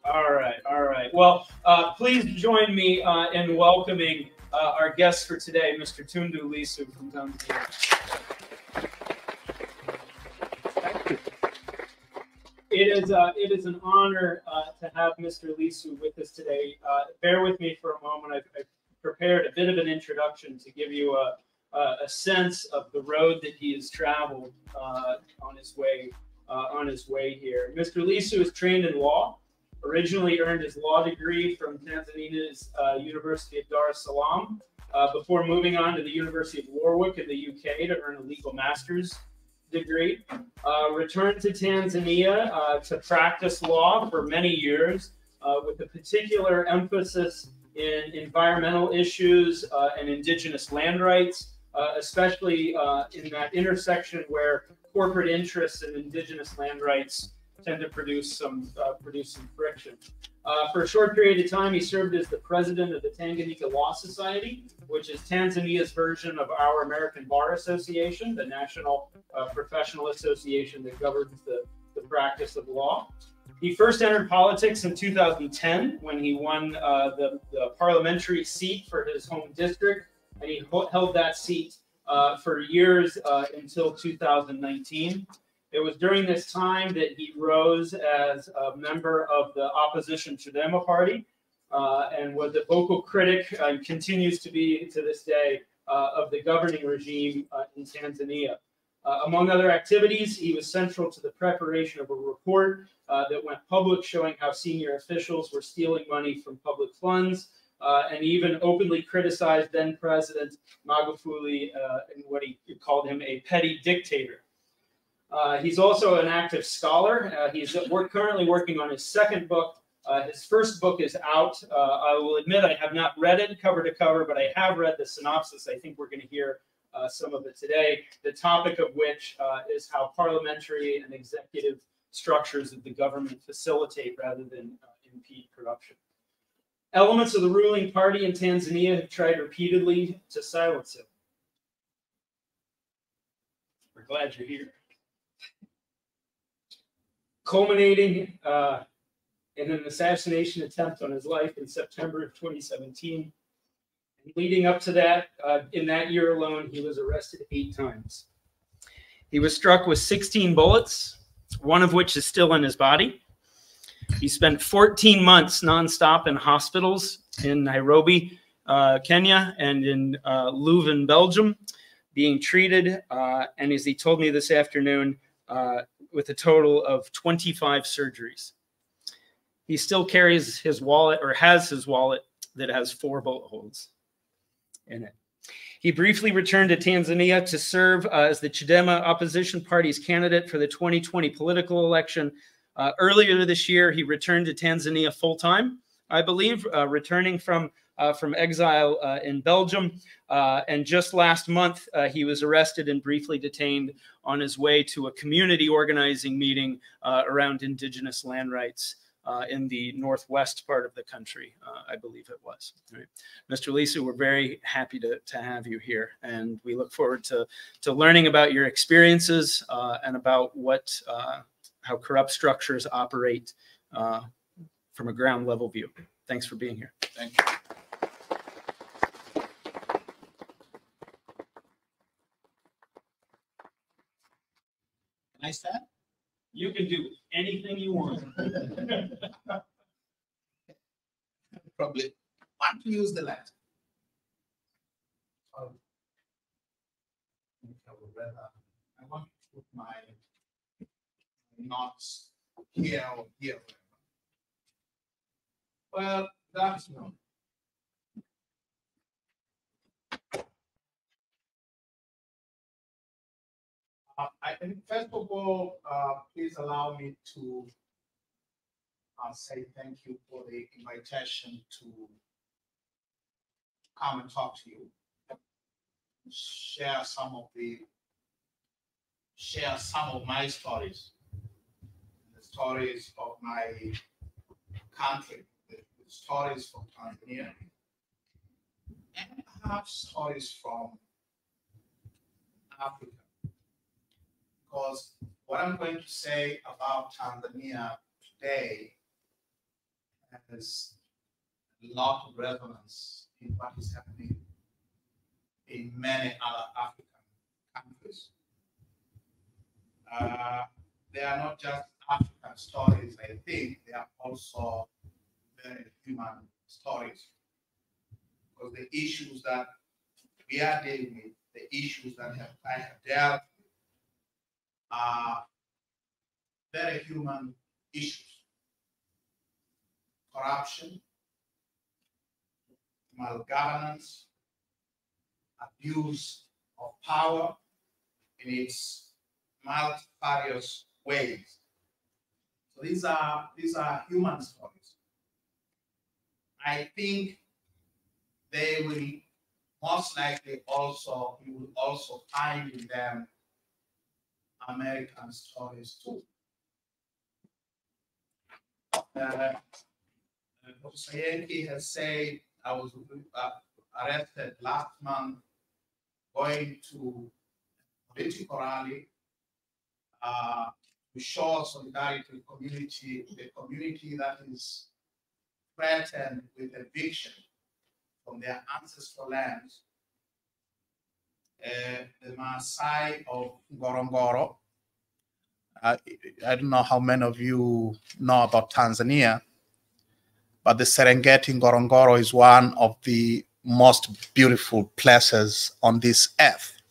All right, all right. Well, please join me in welcoming our guest for today, Mr. Tundu Lissu from Tanzania. It is an honor to have Mr. Lissu with us today. Bear with me for a moment. I've prepared a bit of an introduction to give you a sense of the road that he has traveled on his way here. Mr. Lissu is trained in law. Originally earned his law degree from Tanzania's University of Dar es Salaam before moving on to the University of Warwick in the UK to earn a legal master's degree. Returned to Tanzania to practice law for many years with a particular emphasis in environmental issues and indigenous land rights, especially in that intersection where corporate interests and indigenous land rights tend to produce some friction. For a short period of time, he served as the president of the Tanganyika Law Society, which is Tanzania's version of our American Bar Association, the national professional association that governs the practice of law. He first entered politics in 2010 when he won the parliamentary seat for his home district, and he held that seat for years until 2019. It was during this time that he rose as a member of the opposition Chadema party and was a vocal critic and continues to be to this day of the governing regime in Tanzania. Among other activities, he was central to the preparation of a report that went public showing how senior officials were stealing money from public funds and even openly criticized then President Magufuli and what he called him a petty dictator. He's also an active scholar. He's currently working on his second book. His first book is out. I will admit I have not read it cover to cover, but I have read the synopsis. I think we're going to hear some of it today, the topic of which is how parliamentary and executive structures of the government facilitate rather than impede corruption. Elements of the ruling party in Tanzania have tried repeatedly to silence him. We're glad you're here. Culminating in an assassination attempt on his life in September of 2017. And leading up to that, in that year alone, he was arrested 8 times. He was struck with 16 bullets, one of which is still in his body. He spent 14 months nonstop in hospitals in Nairobi, Kenya, and in Leuven, Belgium, being treated, and as he told me this afternoon, with a total of 25 surgeries. He still carries his wallet, or has his wallet, that has 4 bullet holes in it. He briefly returned to Tanzania to serve as the Chadema opposition party's candidate for the 2020 political election. Earlier this year, he returned to Tanzania full-time, I believe, returning from exile in Belgium. And just last month, he was arrested and briefly detained on his way to a community organizing meeting around indigenous land rights in the northwest part of the country, I believe it was. Right. Mr. Lissu, we're very happy to have you here, and we look forward to learning about your experiences and about how corrupt structures operate from a ground level view. Thanks for being here. Thank you. Can I stand? You can do anything you want. Probably want to use the land. I want to put my knots here or here. Well, that's no. I think first of all, please allow me to say thank you for the invitation to come and talk to you, share some of my stories, the stories of my country, the stories from Tanzania, and perhaps stories from Africa. Because what I'm going to say about Tanzania today has a lot of resonance in what is happening in many other African countries. They are not just African stories, I think, they are also very human stories. Because the issues that we are dealing with, the issues that I have dealt with, are very human issues. Corruption, malgovernance, abuse of power in its multifarious ways. So these are human stories. I think they will most likely also, you will also find in them American stories too. Professor Yankee has said, I was arrested last month going to a political rally to show solidarity with the community that is threatened with eviction from their ancestral lands. The Maasai of Ngorongoro. I don't know how many of you know about Tanzania, but the Serengeti Ngorongoro is one of the most beautiful places on this earth.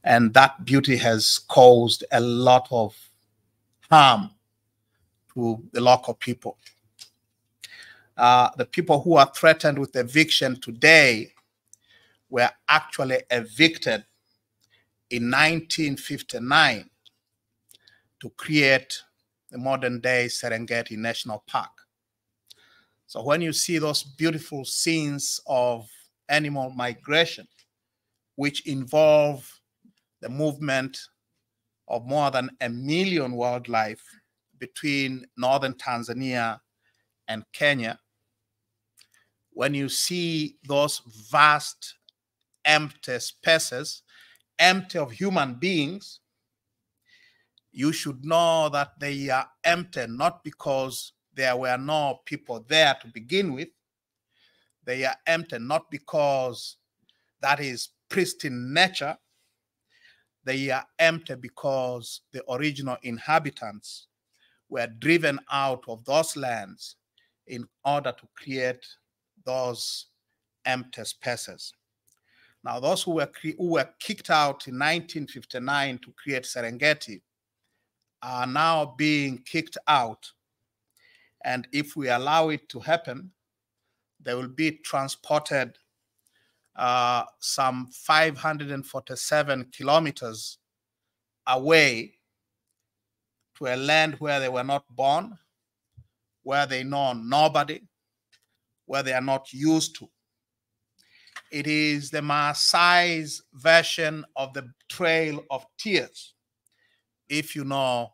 And that beauty has caused a lot of harm to the local people. The people who are threatened with eviction today were actually evicted in 1959 to create the modern day Serengeti National Park. So when you see those beautiful scenes of animal migration, which involve the movement of more than 1 million wildlife between northern Tanzania and Kenya, when you see those vast empty spaces, empty of human beings, you should know that they are empty not because there were no people there to begin with. They are empty not because that is pristine nature. They are empty because the original inhabitants were driven out of those lands in order to create those empty spaces. Now, those who were kicked out in 1959 to create Serengeti are now being kicked out. And if we allow it to happen, they will be transported some 547 kilometers away to a land where they were not born, where they know nobody, where they are not used to. It is the Maasai's version of the Trail of Tears, if you know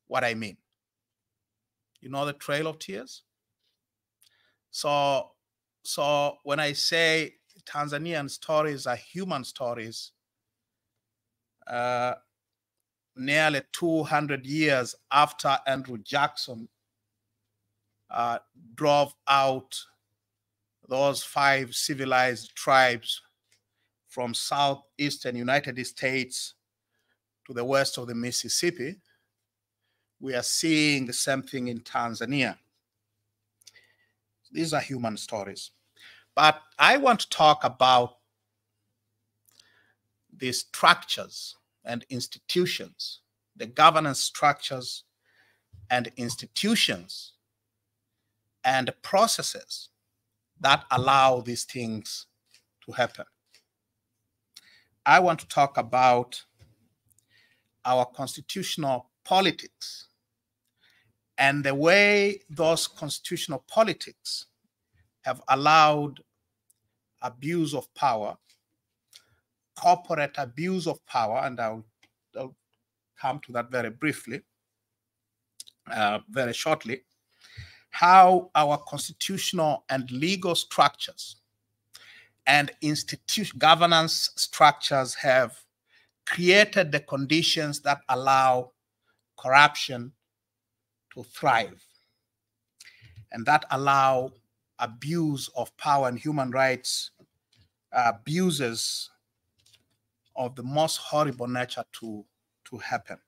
what I mean. You know the Trail of Tears? So when I say Tanzanian stories are human stories, nearly 200 years after Andrew Jackson drove out those 5 civilized tribes from southeastern United States to the west of the Mississippi, we are seeing the same thing in Tanzania. These are human stories. But I want to talk about the structures and institutions, the governance structures and institutions and processes that allow these things to happen. I want to talk about our constitutional politics and the way those constitutional politics have allowed abuse of power, corporate abuse of power, and I'll come to that very briefly, very shortly, how our constitutional and legal structures and governance structures have created the conditions that allow corruption to thrive. and that allow abuse of power and human rights abuses of the most horrible nature to happen.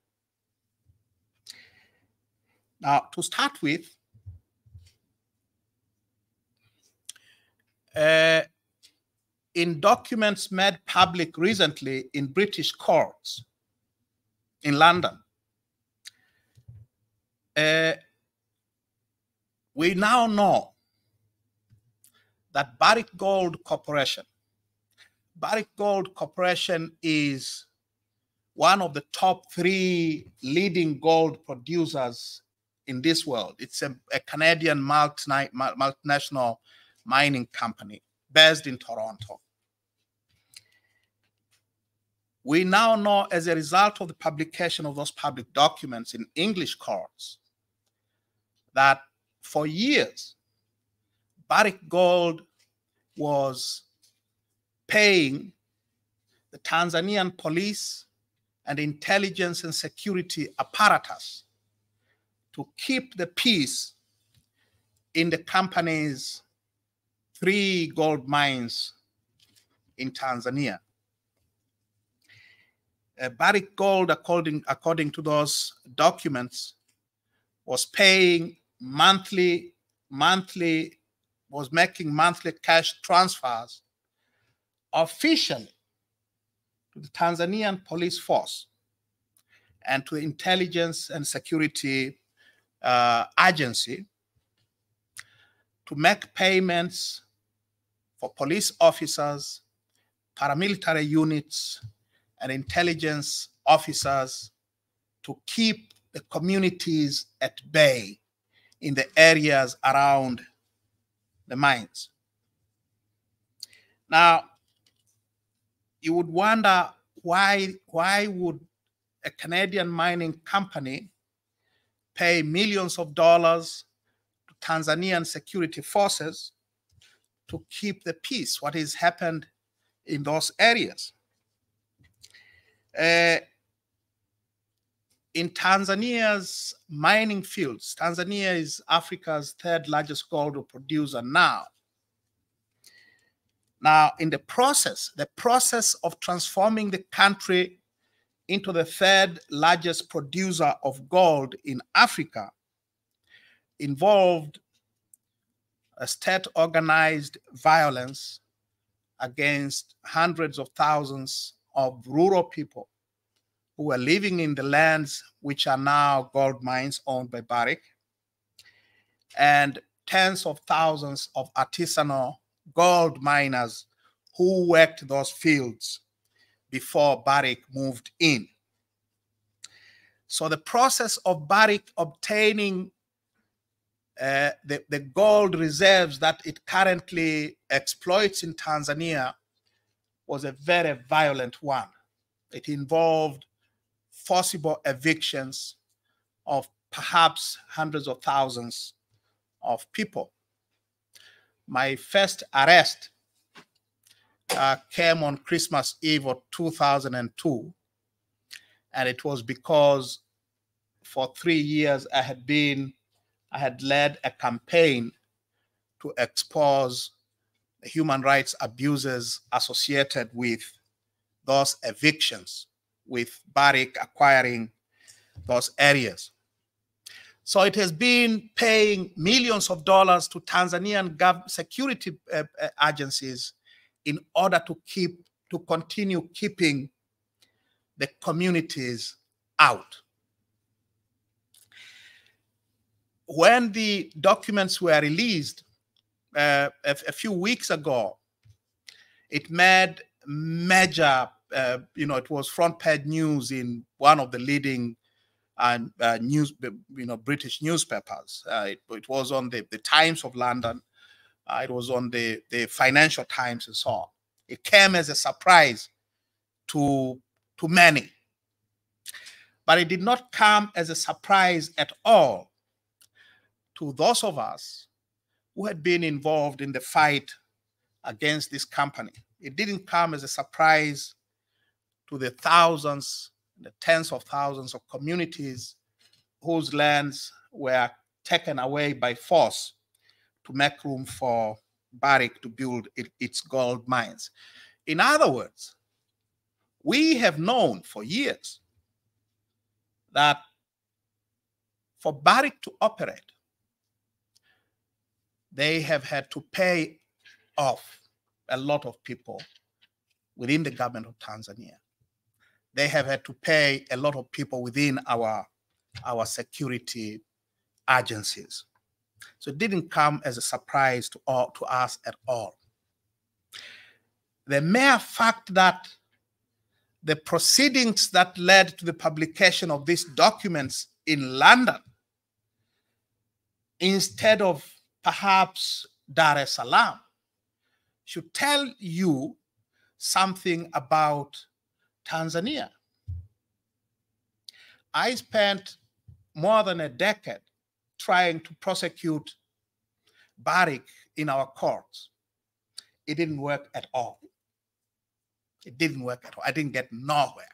Now, to start with, in documents made public recently in British courts in London, we now know that Barrick Gold Corporation is one of the top 3 leading gold producers in this world. It's a Canadian multinational mining company based in Toronto. We now know, as a result of the publication of those public documents in English courts, that for years, Barrick Gold was paying the Tanzanian police and intelligence and security apparatus to keep the peace in the company's 3 gold mines in Tanzania. Barrick Gold, according to those documents, was paying was making monthly cash transfers officially to the Tanzanian police force and to the intelligence and security agency to make payments for police officers, paramilitary units, and intelligence officers to keep the communities at bay in the areas around the mines. Now, you would wonder why would a Canadian mining company pay millions of dollars to Tanzanian security forces to keep the peace? What has happened in those areas? In Tanzania's mining fields, Tanzania is Africa's 3rd largest gold producer now. Now, in the process of transforming the country into the 3rd largest producer of gold in Africa involved a state-organized violence against hundreds of thousands of rural people who were living in the lands which are now gold mines owned by Barrick, and tens of thousands of artisanal gold miners who worked those fields before Barrick moved in. So the process of Barrick obtaining the gold reserves that it currently exploits in Tanzania was a very violent one. It involved forcible evictions of perhaps hundreds of thousands of people. My first arrest came on Christmas Eve of 2002, and it was because for 3 years I had led a campaign to expose the human rights abuses associated with those evictions, with Barrick acquiring those areas. So it has been paying millions of dollars to Tanzanian security agencies in order to continue keeping the communities out. When the documents were released a few weeks ago, it made major, it was front page news in one of the leading British newspapers. It was on the Times of London. It was on the Financial Times and so on. It came as a surprise to many. But it did not come as a surprise at all to those of us who had been involved in the fight against this company. It didn't come as a surprise to the thousands, the tens of thousands of communities whose lands were taken away by force to make room for Barrick to build its gold mines. In other words, we have known for years that for Barrick to operate, they have had to pay off a lot of people within the government of Tanzania. They have had to pay a lot of people within our security agencies. So it didn't come as a surprise to us at all. The mere fact that the proceedings that led to the publication of these documents in London, instead of perhaps Dar es Salaam, should tell you something about Tanzania. I spent more than a decade trying to prosecute Barrick in our courts. It didn't work at all. It didn't work at all. I didn't get nowhere.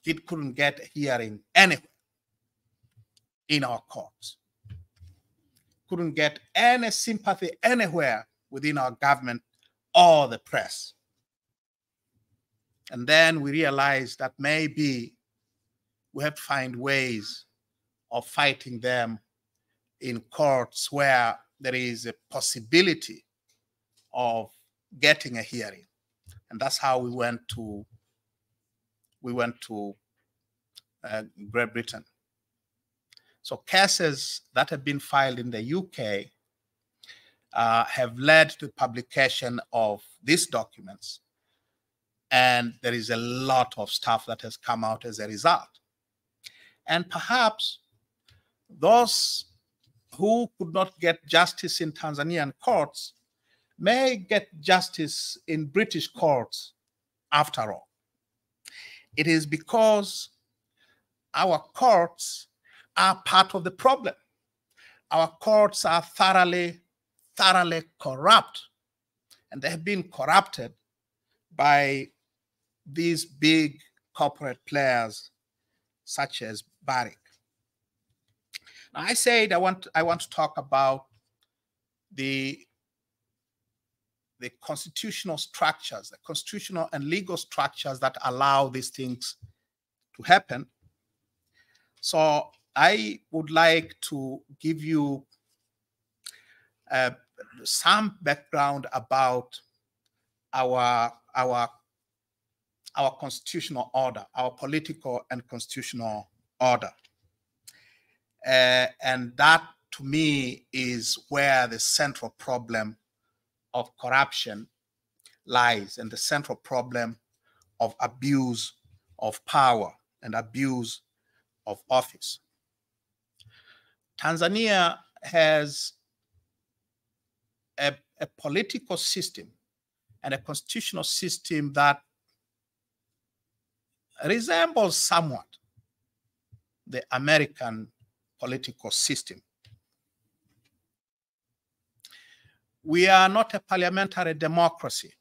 It couldn't get a hearing anywhere in our courts. Couldn't get any sympathy anywhere within our government or the press. And then we realized that maybe we have to find ways of fighting them in courts where there is a possibility of getting a hearing. And that's how we went to Great Britain. So cases that have been filed in the UK have led to publication of these documents. And there is a lot of stuff that has come out as a result. And perhaps those who could not get justice in Tanzanian courts may get justice in British courts after all. It is because our courts are part of the problem. Our courts are thoroughly corrupt, and they have been corrupted by these big corporate players such as Barrick. Now, I said I want to talk about the constitutional structures, the constitutional and legal structures that allow these things to happen. So I would like to give you some background about our constitutional order, our political and constitutional order. And that, to me, is where the central problem of corruption lies, and the central problem of abuse of power and abuse of office. Tanzania has a political system and a constitutional system that resembles somewhat the American political system. We are not a parliamentary democracy.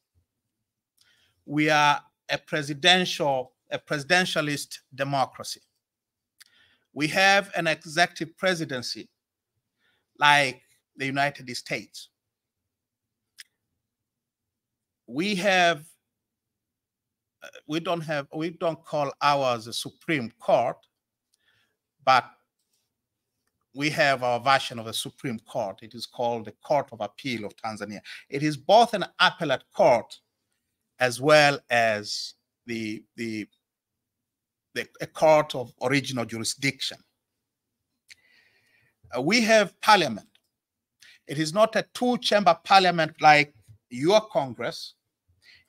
We are a presidentialist democracy. We have an executive presidency like the United States. We don't call ours a Supreme Court, but we have our version of the Supreme Court. It is called the Court of Appeal of Tanzania. It is both an appellate court as well as a court of original jurisdiction. We have parliament. It is not a two-chamber parliament like your Congress.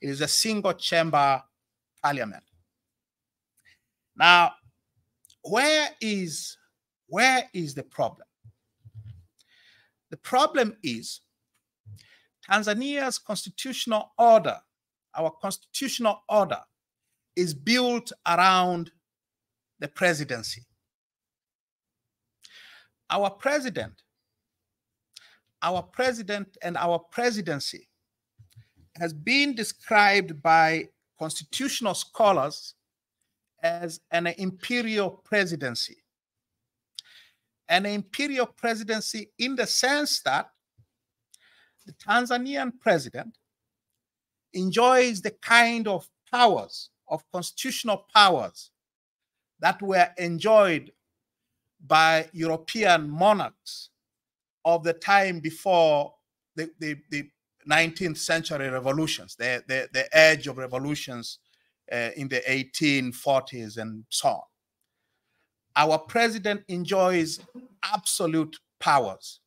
It is a single-chamber parliament. Now, where is the problem? The problem is Tanzania's constitutional order, our constitutional order, is built around the presidency. Our president and our presidency has been described by constitutional scholars as an imperial presidency. an imperial presidency in the sense that the Tanzanian president enjoys the kind of powers, of constitutional powers, that were enjoyed by European monarchs of the time before the 19th century revolutions, the edge of revolutions in the 1840s and so on. Our president enjoys absolute powers.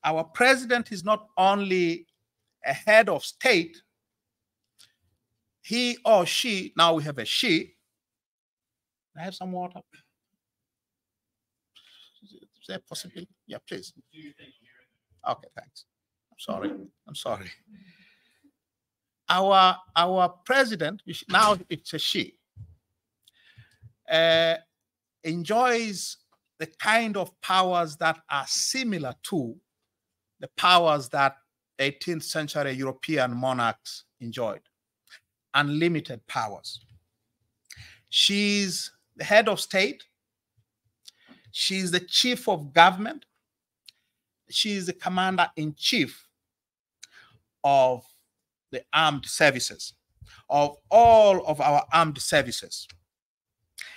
Our president is not only a head of state, he or she, now we have a she. I have some water. Is there a possibility? Yeah, please. Okay, thanks. I'm sorry. Our president, now it's a she, enjoys the kind of powers that are similar to the powers that 18th century European monarchs enjoyed. Unlimited powers. She's the head of state. She's the chief of government. She's the commander-in-chief of the armed services, of all of our armed services,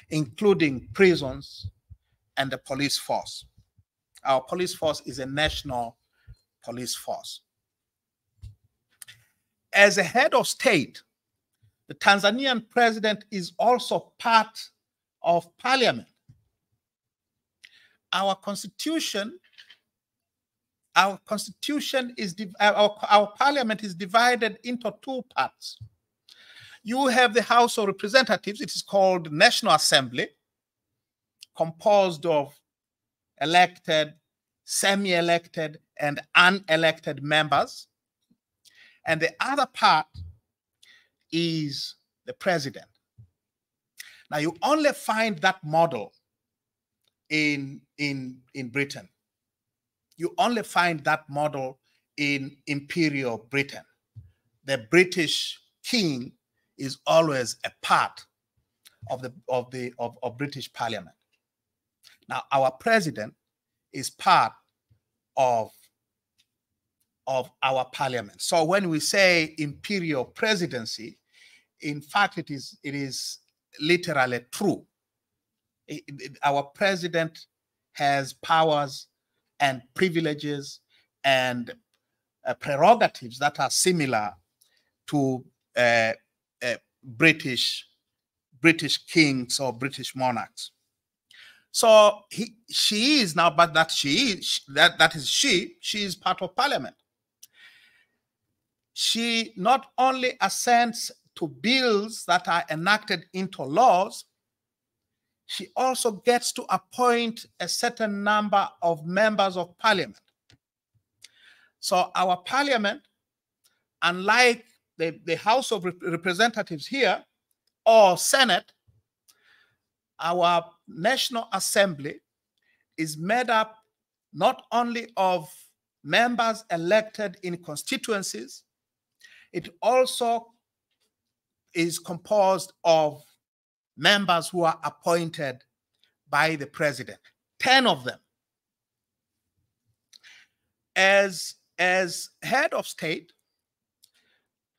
including prisons and the police force. Our police force is a national police force. As a head of state, the Tanzanian president is also part of parliament. Our constitution is our parliament is divided into two parts. You have the House of Representatives. It is called National Assembly, composed of elected, semi-elected, and unelected members. And the other part is the president. Now, you only find that model in Britain. You only find that model in imperial Britain. The British king is always a part of British Parliament. Now, our president is part of our parliament. So when we say imperial presidency, in fact, it is literally true. Our president has powers and privileges and prerogatives that are similar to British kings or British monarchs. So she is now, but she is part of parliament. She not only assents to bills that are enacted into laws, she also gets to appoint a certain number of members of parliament. So our parliament, unlike the House of Representatives here or Senate, our National Assembly is made up not only of members elected in constituencies, it also is composed of members who are appointed by the president, 10 of them. As head of state,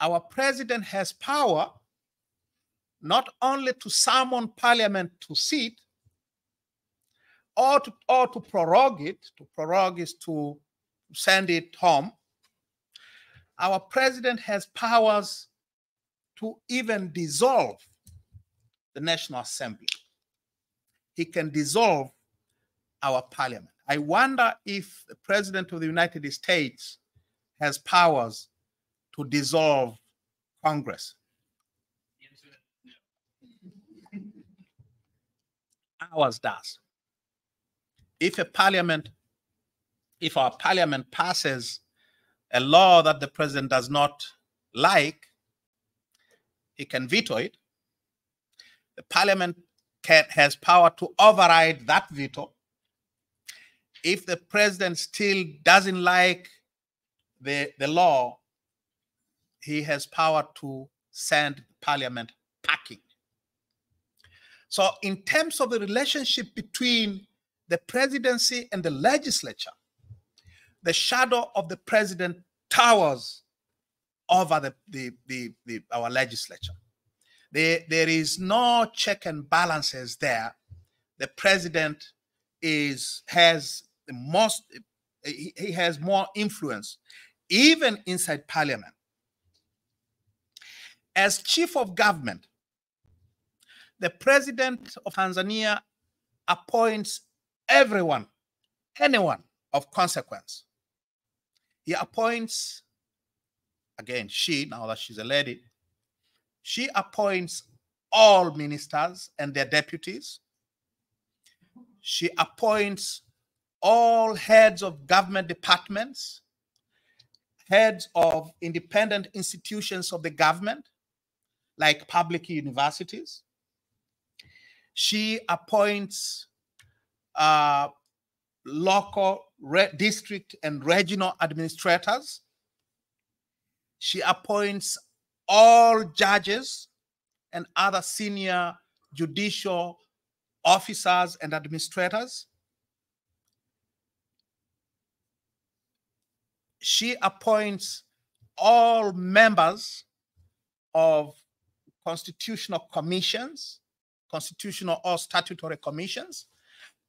our president has power not only to summon parliament to sit or to prorogue it. To prorogue is to send it home. Our president has powers to even dissolve the National Assembly. He can dissolve our parliament. I wonder if the President of the United States has powers to dissolve Congress. Ours does. If our parliament passes a law that the president does not like, he can veto it. The parliament has power to override that veto. If the president still doesn't like the law, he has power to send parliament packing. So in terms of the relationship between the presidency and the legislature, the shadow of the president towers over our legislature. There is no check and balances there. The president has more influence, even inside parliament. As chief of government, the president of Tanzania appoints anyone of consequence. He appoints, again, now that she's a lady, she appoints all ministers and their deputies. She appoints all heads of government departments, heads of independent institutions of the government, like public universities. She appoints local, district, and regional administrators. She appoints all judges and other senior judicial officers and administrators. She appoints all members of constitutional commissions, constitutional or statutory commissions,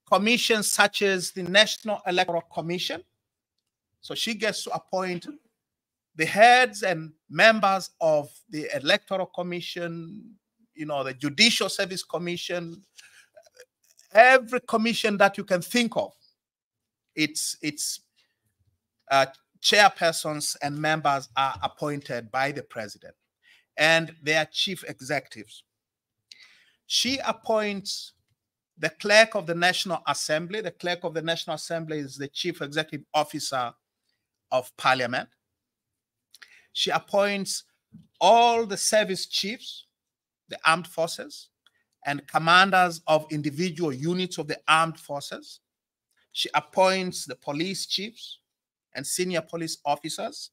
commissions such as the National Electoral Commission. So she gets to appoint the heads and members of the Electoral Commission, the Judicial Service Commission, every commission that you can think of. Its chairpersons and members are appointed by the president and their chief executives. She appoints the clerk of the National Assembly. The clerk of the National Assembly is the chief executive officer of parliament. She appoints all the service chiefs, the armed forces, and commanders of individual units of the armed forces. She appoints the police chiefs and senior police officers.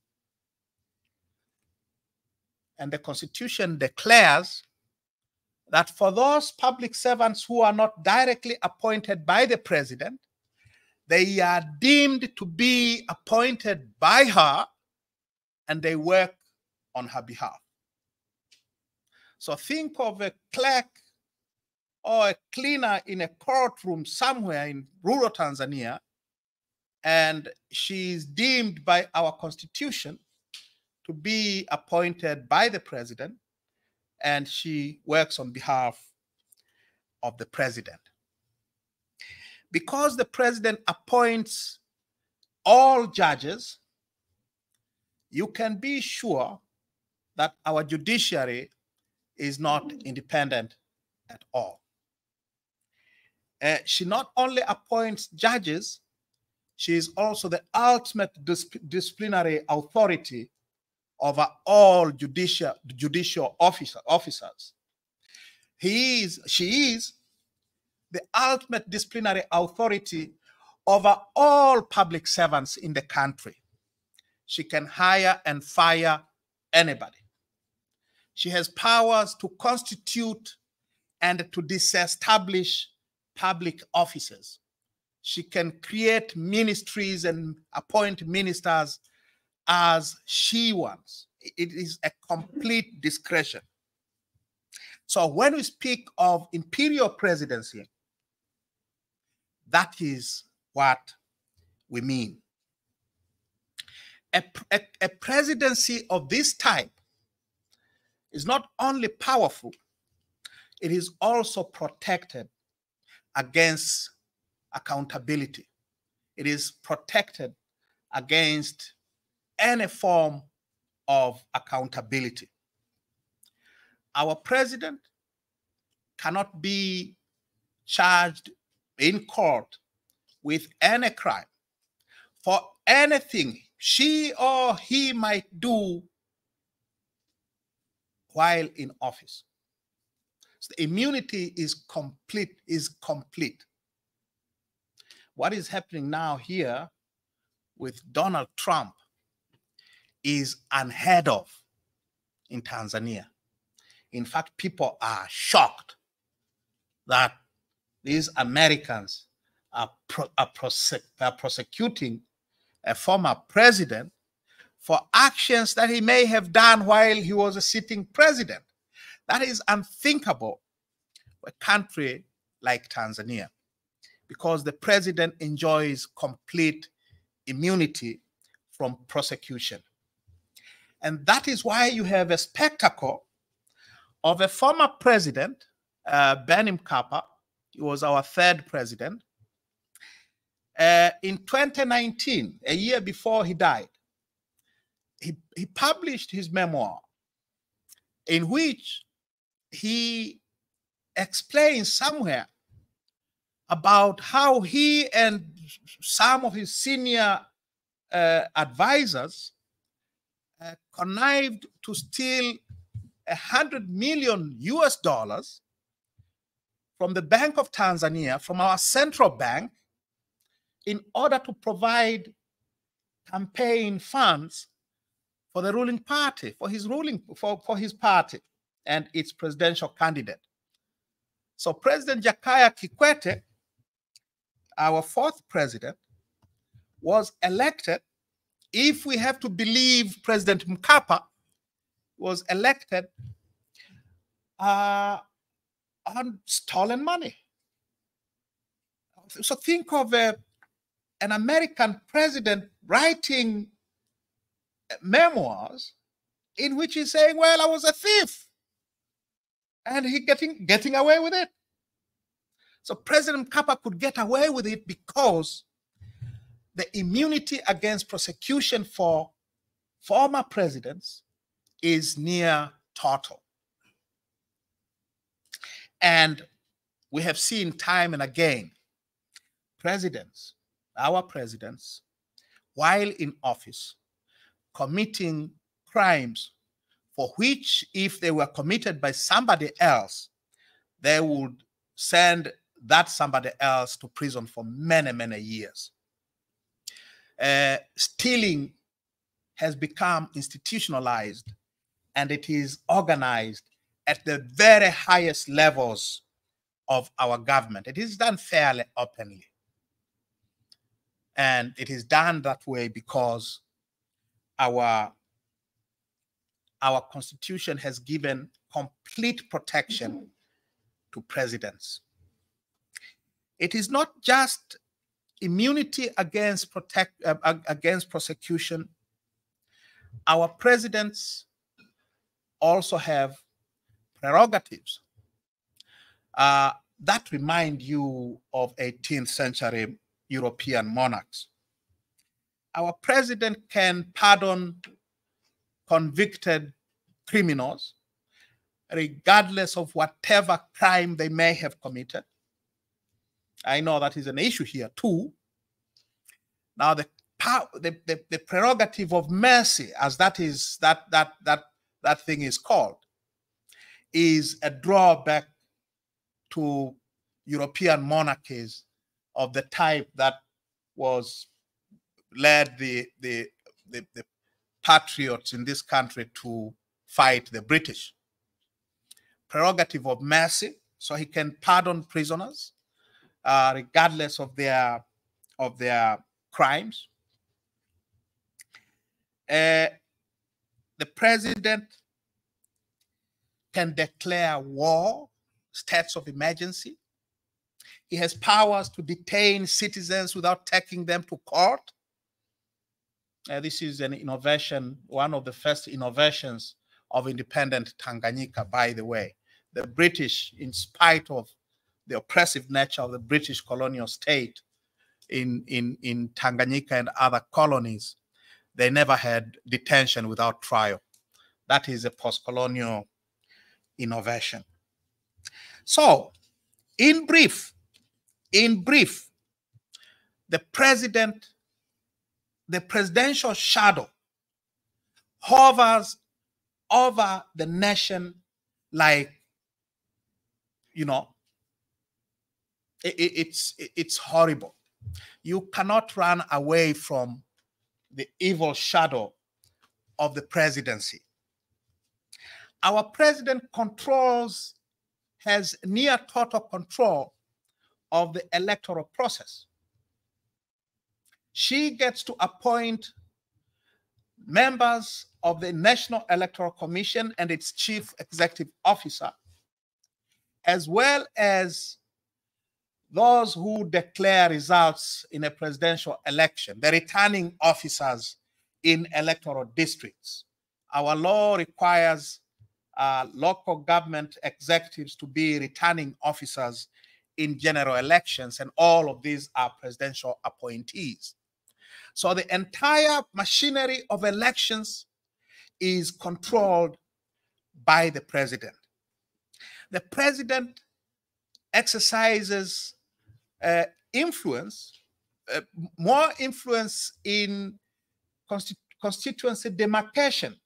And the Constitution declares that for those public servants who are not directly appointed by the president, they are deemed to be appointed by her and they work on her behalf. So think of a clerk or a cleaner in a courtroom somewhere in rural Tanzania, and she's deemed by our Constitution to be appointed by the president, and she works on behalf of the president. Because the president appoints all judges, you can be sure that our judiciary is not independent at all. She not only appoints judges, she is also the ultimate disciplinary authority over all judicial officers. She is the ultimate disciplinary authority over all public servants in the country. She can hire and fire anybody. She has powers to constitute and to disestablish public offices. She can create ministries and appoint ministers as she wants. It is a complete discretion. So when we speak of imperial presidency, that is what we mean. A presidency of this type is not only powerful, it is also protected against accountability. It is protected against any form of accountability. Our president cannot be charged in court with any crime for anything she or he might do while in office. So the immunity is complete. What is happening now here with Donald Trump is unheard of in Tanzania. In fact, people are shocked that these Americans prosecuting a former president for actions that he may have done while he was a sitting president. That is unthinkable for a country like Tanzania, because the president enjoys complete immunity from prosecution. And that is why you have a spectacle of a former president, Benny Mkapa. He was our third president. In 2019, a year before he died, he published his memoir in which he explains somewhere about how he and some of his senior advisors connived to steal $100 million from the Bank of Tanzania, from our central bank, in order to provide campaign funds for the ruling party, for his party and its presidential candidate. So President Jakaya Kikwete, our fourth president, was elected, if we have to believe President Mkapa, was elected on stolen money. So think of an American president writing memoirs in which he's saying, well, I was a thief, and he getting away with it. So President Mkapa could get away with it because the immunity against prosecution for former presidents is near total. And we have seen time and again presidents, our presidents, while in office, committing crimes for which, if they were committed by somebody else, they would send that somebody else to prison for many, many years. Stealing has become institutionalized, and it is organized at the very highest levels of our government. It is done fairly openly. And it is done that way because our constitution has given complete protection to presidents. It is not just immunity against prosecution. Our presidents also have prerogatives that remind you of 18th century European monarchs. Our president can pardon convicted criminals regardless of whatever crime they may have committed. I know that is an issue here too. Now the prerogative of mercy, as that thing is called, is a drawback to European monarchies of the type that was led the patriots in this country to fight the British. Prerogative of mercy, so he can pardon prisoners regardless of their crimes. The president can declare war, states of emergency. He has powers to detain citizens without taking them to court. This is an innovation, one of the first innovations of independent Tanganyika, by the way. The British, in spite of the oppressive nature of the British colonial state in Tanganyika and other colonies, they never had detention without trial. That is a post-colonial innovation. So, in brief, the presidential shadow hovers over the nation like, you know, it's horrible. You cannot run away from the evil shadow of the presidency. Our president has near total control of the electoral process. She gets to appoint members of the National Electoral Commission and its chief executive officer, as well as those who declare results in a presidential election, the returning officers in electoral districts. Our law requires local government executives to be returning officers in general elections, and all of these are presidential appointees. So the entire machinery of elections is controlled by the president. The president exercises influence, more influence in constituency demarcation,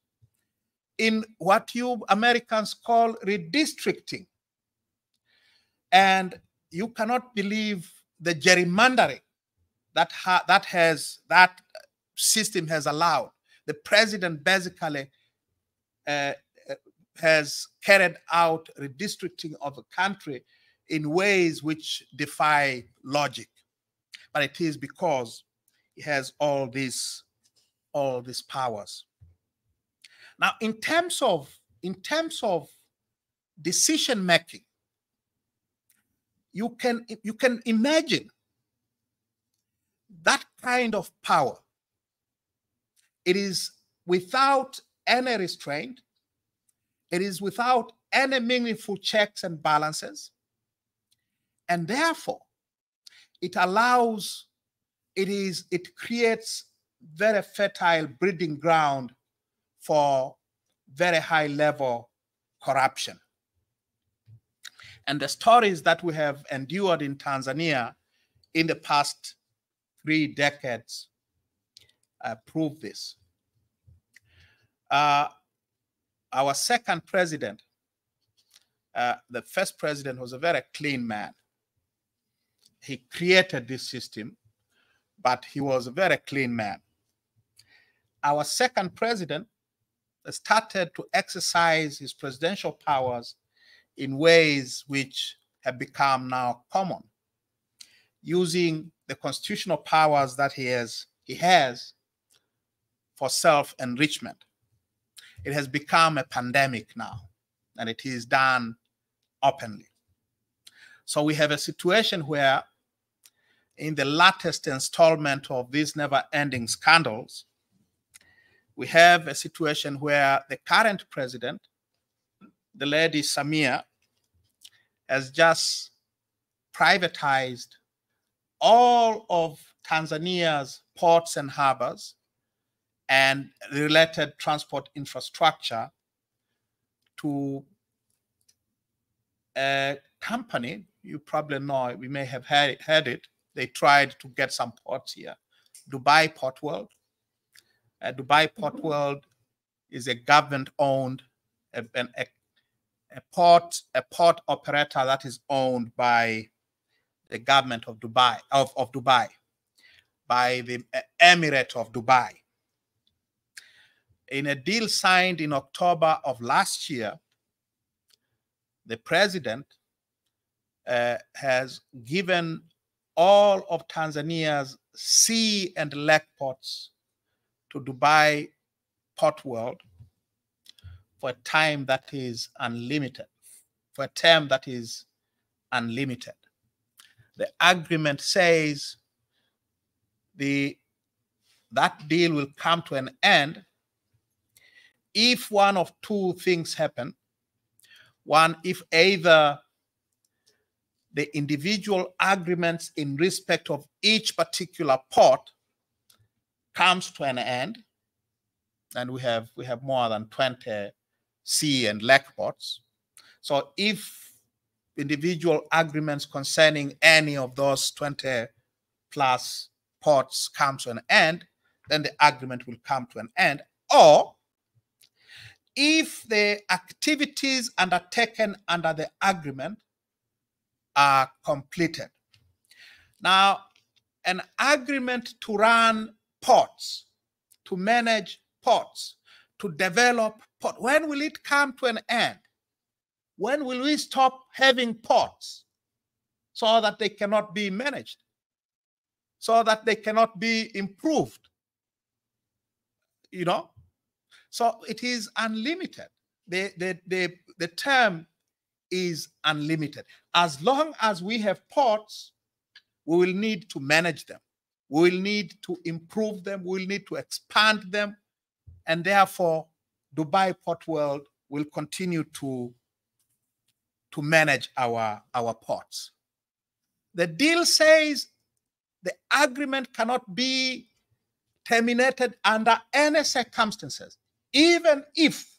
in what you Americans call redistricting. And you cannot believe the gerrymandering that system has allowed. The president basically has carried out redistricting of the country in ways which defy logic. But it is because he has all these powers. Now, in terms of decision making, you can imagine that kind of power. It is without any restraint. It is without any meaningful checks and balances. And therefore, it creates very fertile breeding ground for very high level corruption. And the stories that we have endured in Tanzania in the past 3 decades prove this. Our second president, the first president, was a very clean man. He created this system, but he was a very clean man. Our second president started to exercise his presidential powers in ways which have become now common, using the constitutional powers that he has for self-enrichment. It has become a pandemic now, and it is done openly. So we have a situation where, in the latest installment of these never-ending scandals, we have a situation where the current president, the lady Samia, has just privatized all of Tanzania's ports and harbors and related transport infrastructure to a company. You probably know, we may have heard it. They tried to get some ports here. Dubai Port World. Dubai Port World is a government-owned a port operator that is owned by the government of Dubai, by the Emirate of Dubai. In a deal signed in October of last year, the president has given all of Tanzania's sea and lake ports to Dubai Port World for a time that is unlimited, for a term that is unlimited. The agreement says that deal will come to an end if one of 2 things happen. One, if either the individual agreements in respect of each particular port comes to an end, and we have more than 20 sea and lake ports. So if individual agreements concerning any of those 20 plus ports come to an end, then the agreement will come to an end. Or if the activities undertaken under the agreement are completed. Now, an agreement to run ports, to manage ports, to develop ports, when will it come to an end? When will we stop having ports? so that they cannot be managed, so that they cannot be improved. You know, so it is unlimited. The term is unlimited. As long as we have ports, we will need to manage them. We will need to improve them. We will need to expand them. And therefore, Dubai Port World will continue to manage our ports. The deal says the agreement cannot be terminated under any circumstances, even if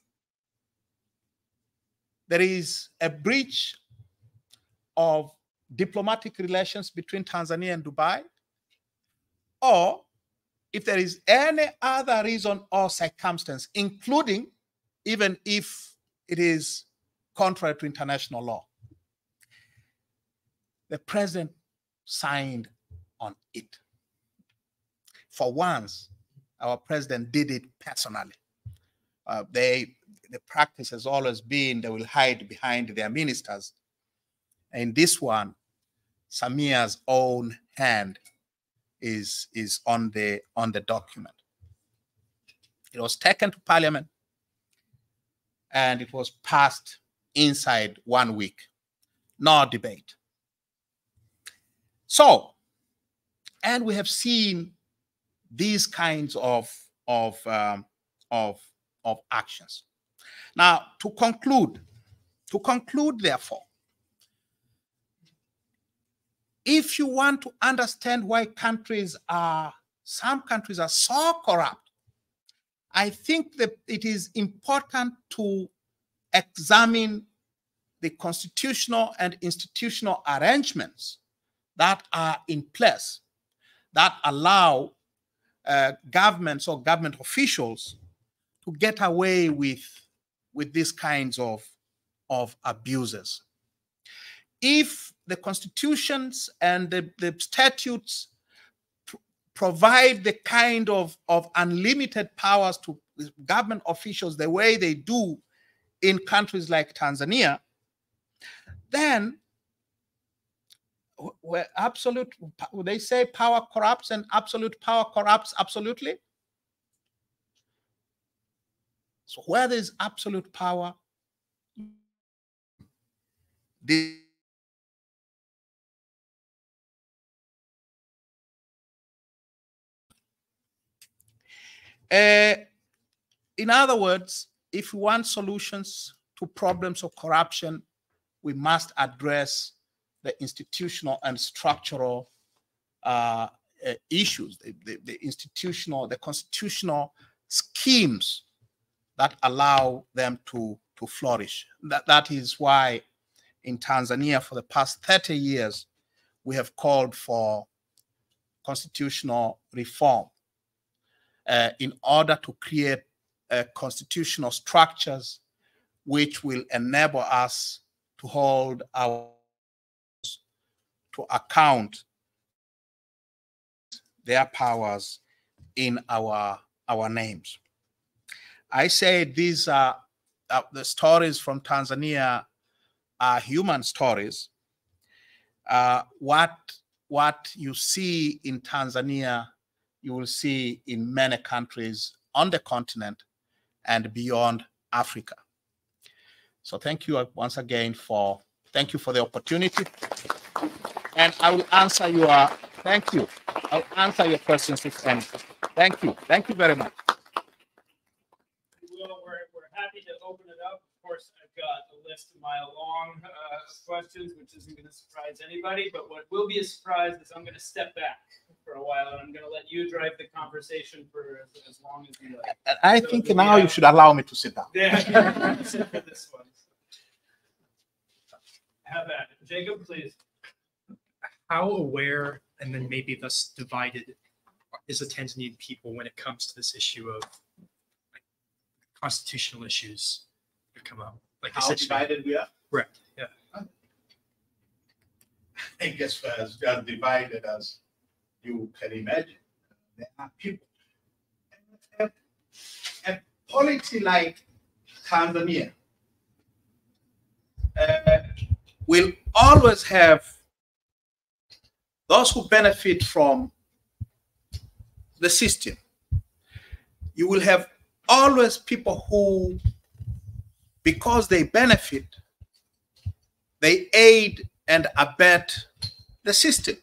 there is a breach of diplomatic relations between Tanzania and Dubai, or if there is any other reason or circumstance, including even if it is contrary to international law. The president signed on it. For once, our president did it personally. The practice has always been they will hide behind their ministers. And this one, Samia's own hand is on the document. It was taken to Parliament and it was passed inside 1 week. No debate. So, and we have seen these kinds of actions. Now, to conclude, therefore, if you want to understand why some countries are so corrupt, I think that it is important to examine the constitutional and institutional arrangements that are in place that allow governments or government officials to get away with these kinds of abuses. If the constitutions and the statutes provide the kind of unlimited powers to government officials the way they do in countries like Tanzania, then where they say power corrupts and absolute power corrupts absolutely. So where there is absolute power, in other words, if we want solutions to problems of corruption, we must address the institutional and structural issues, the constitutional schemes that allow them to flourish. That is why in Tanzania for the past 30 years, we have called for constitutional reform in order to create constitutional structures which will enable us to hold our to account their powers in our names. I say these are the stories from Tanzania are human stories. What you see in Tanzania, you will see in many countries on the continent and beyond Africa. So thank you once again thank you for the opportunity. And I will answer thank you. I'll answer your questions if any. Thank you. Thank you very much. Well, we're happy to open it up. Of course, I've got a list a mile long of questions, which isn't going to surprise anybody. But what will be a surprise is I'm going to step back for a while, and I'm going to let you drive the conversation for as long as you like. I think now you should allow me to sit down. Yeah, sit for this one. Have at it. Jacob, please. How aware and then maybe thus divided is the Tanzanian people when it comes to this issue of constitutional issues that come up? Like how divided we are? Correct. Yeah. I guess as divided as you can imagine. There are people. A polity like Tanzania will always have those who benefit from the system, you will have always people who, because they benefit, they aid and abet the system.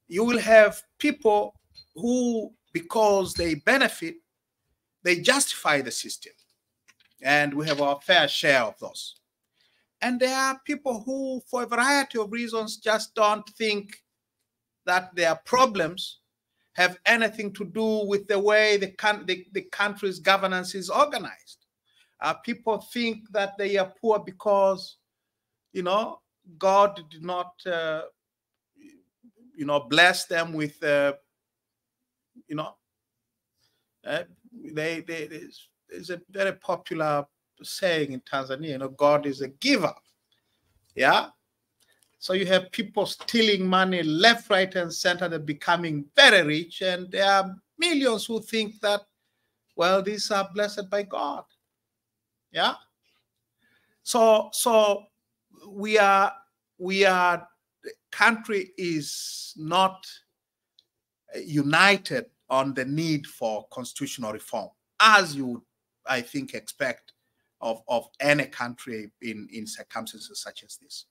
You will have people who, because they benefit, they justify the system. And we have our fair share of those. And there are people who, for a variety of reasons, just don't think that their problems have anything to do with the way the country's governance is organized. People think that they are poor because, you know, God did not, you know, bless them with, you know, there's a very popular saying in Tanzania, you know, God is a giver. Yeah. So you have people stealing money left, right, and center. They're becoming very rich. And there are millions who think that, well, these are blessed by God. Yeah. So the country is not united on the need for constitutional reform, as you would, I think, expect of any country in circumstances such as this.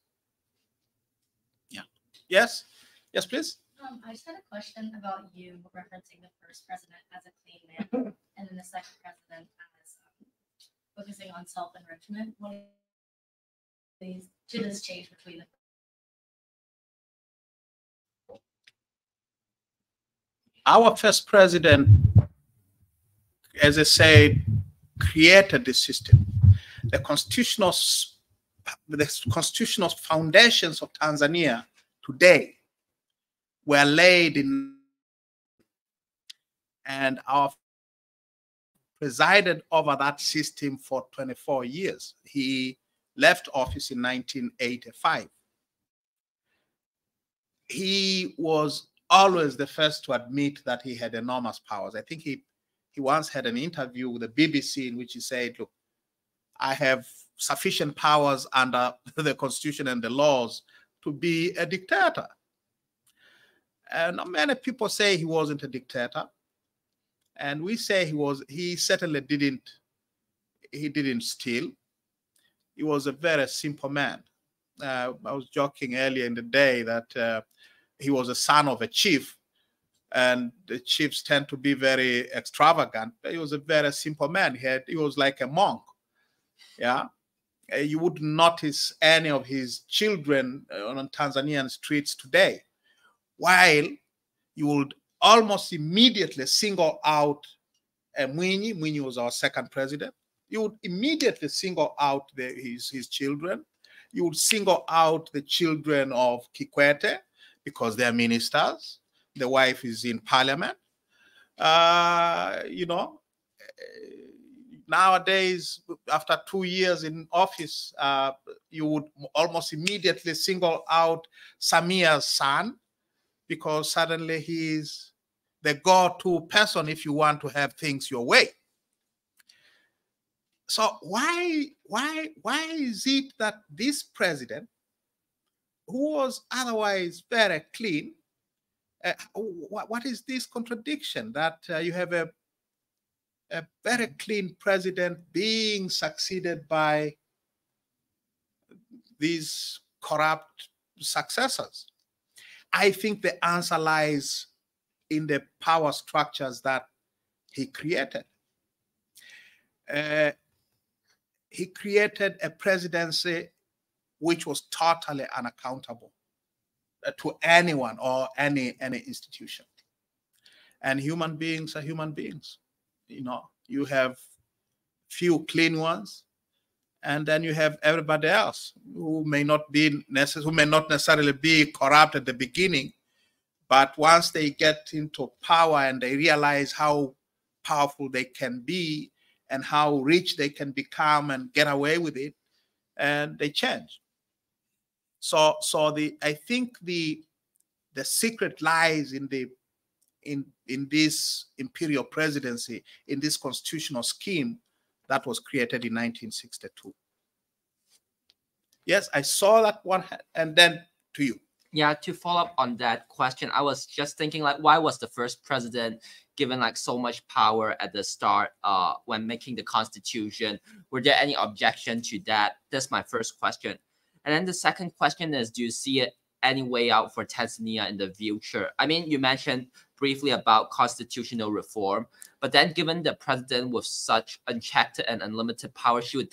Yeah. Yes? Yes, please? I just had a question about you referencing the first president as a clean man and then the second president as focusing on self-enrichment. What is this change between the Our first president, as I said, created the system. The constitutional foundations of Tanzania today were laid in, and our presided over that system for 24 years. He left office in 1985. He was always the first to admit that he had enormous powers. I think he once had an interview with the BBC in which he said, look, I have sufficient powers under the constitution and the laws to be a dictator. And many people say he wasn't a dictator. And we say he certainly didn't steal. He was a very simple man. I was joking earlier in the day that he was a son of a chief, and the chiefs tend to be very extravagant. But he was a very simple man. He was like a monk. Yeah, you wouldn't notice any of his children on Tanzanian streets today, while you would almost immediately single out Mwinyi. Mwinyi was our second president. You would immediately single out his children. You would single out the children of Kikwete because they're ministers. The wife is in parliament. You know, nowadays, after 2 years in office, you would almost immediately single out Samia's son because suddenly he's the go-to person if you want to have things your way. So why is it that this president, who was otherwise very clean, what is this contradiction that you have a very clean president being succeeded by these corrupt successors? I think the answer lies in the power structures that he created. He created a presidency which was totally unaccountable to anyone or any institution. And human beings are human beings. You know, you have few clean ones, and then you have everybody else who may not necessarily be corrupt at the beginning, but once they get into power and they realize how powerful they can be and how rich they can become and get away with it, and they change. So I think the secret lies in this imperial presidency, in this constitutional scheme that was created in 1962. Yes, I saw that one, and then to you. Yeah, to follow up on that question, I was just thinking like, why was the first president given like so much power at the start when making the constitution? Were there any objection to that? That's my first question. And then the second question is, do you see it any way out for Tanzania in the future? I mean, you mentioned briefly about constitutional reform, but then given the president with such unchecked and unlimited power, he would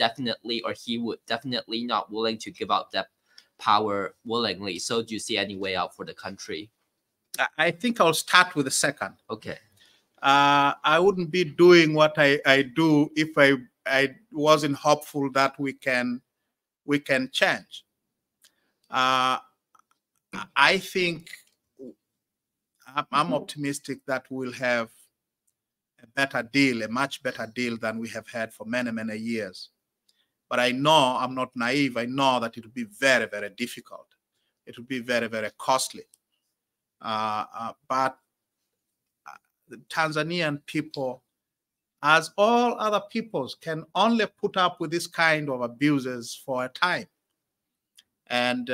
definitely not willing to give out that power willingly. So do you see any way out for the country? I think I'll start with the second. Okay. I wouldn't be doing what I do if I wasn't hopeful that we can change. I think I'm optimistic that we'll have a better deal, a much better deal than we have had for many, many years. But I know, I'm not naive, I know that it will be very, very difficult. It will be very, very costly. But the Tanzanian people, as all other peoples, can only put up with this kind of abuses for a time. And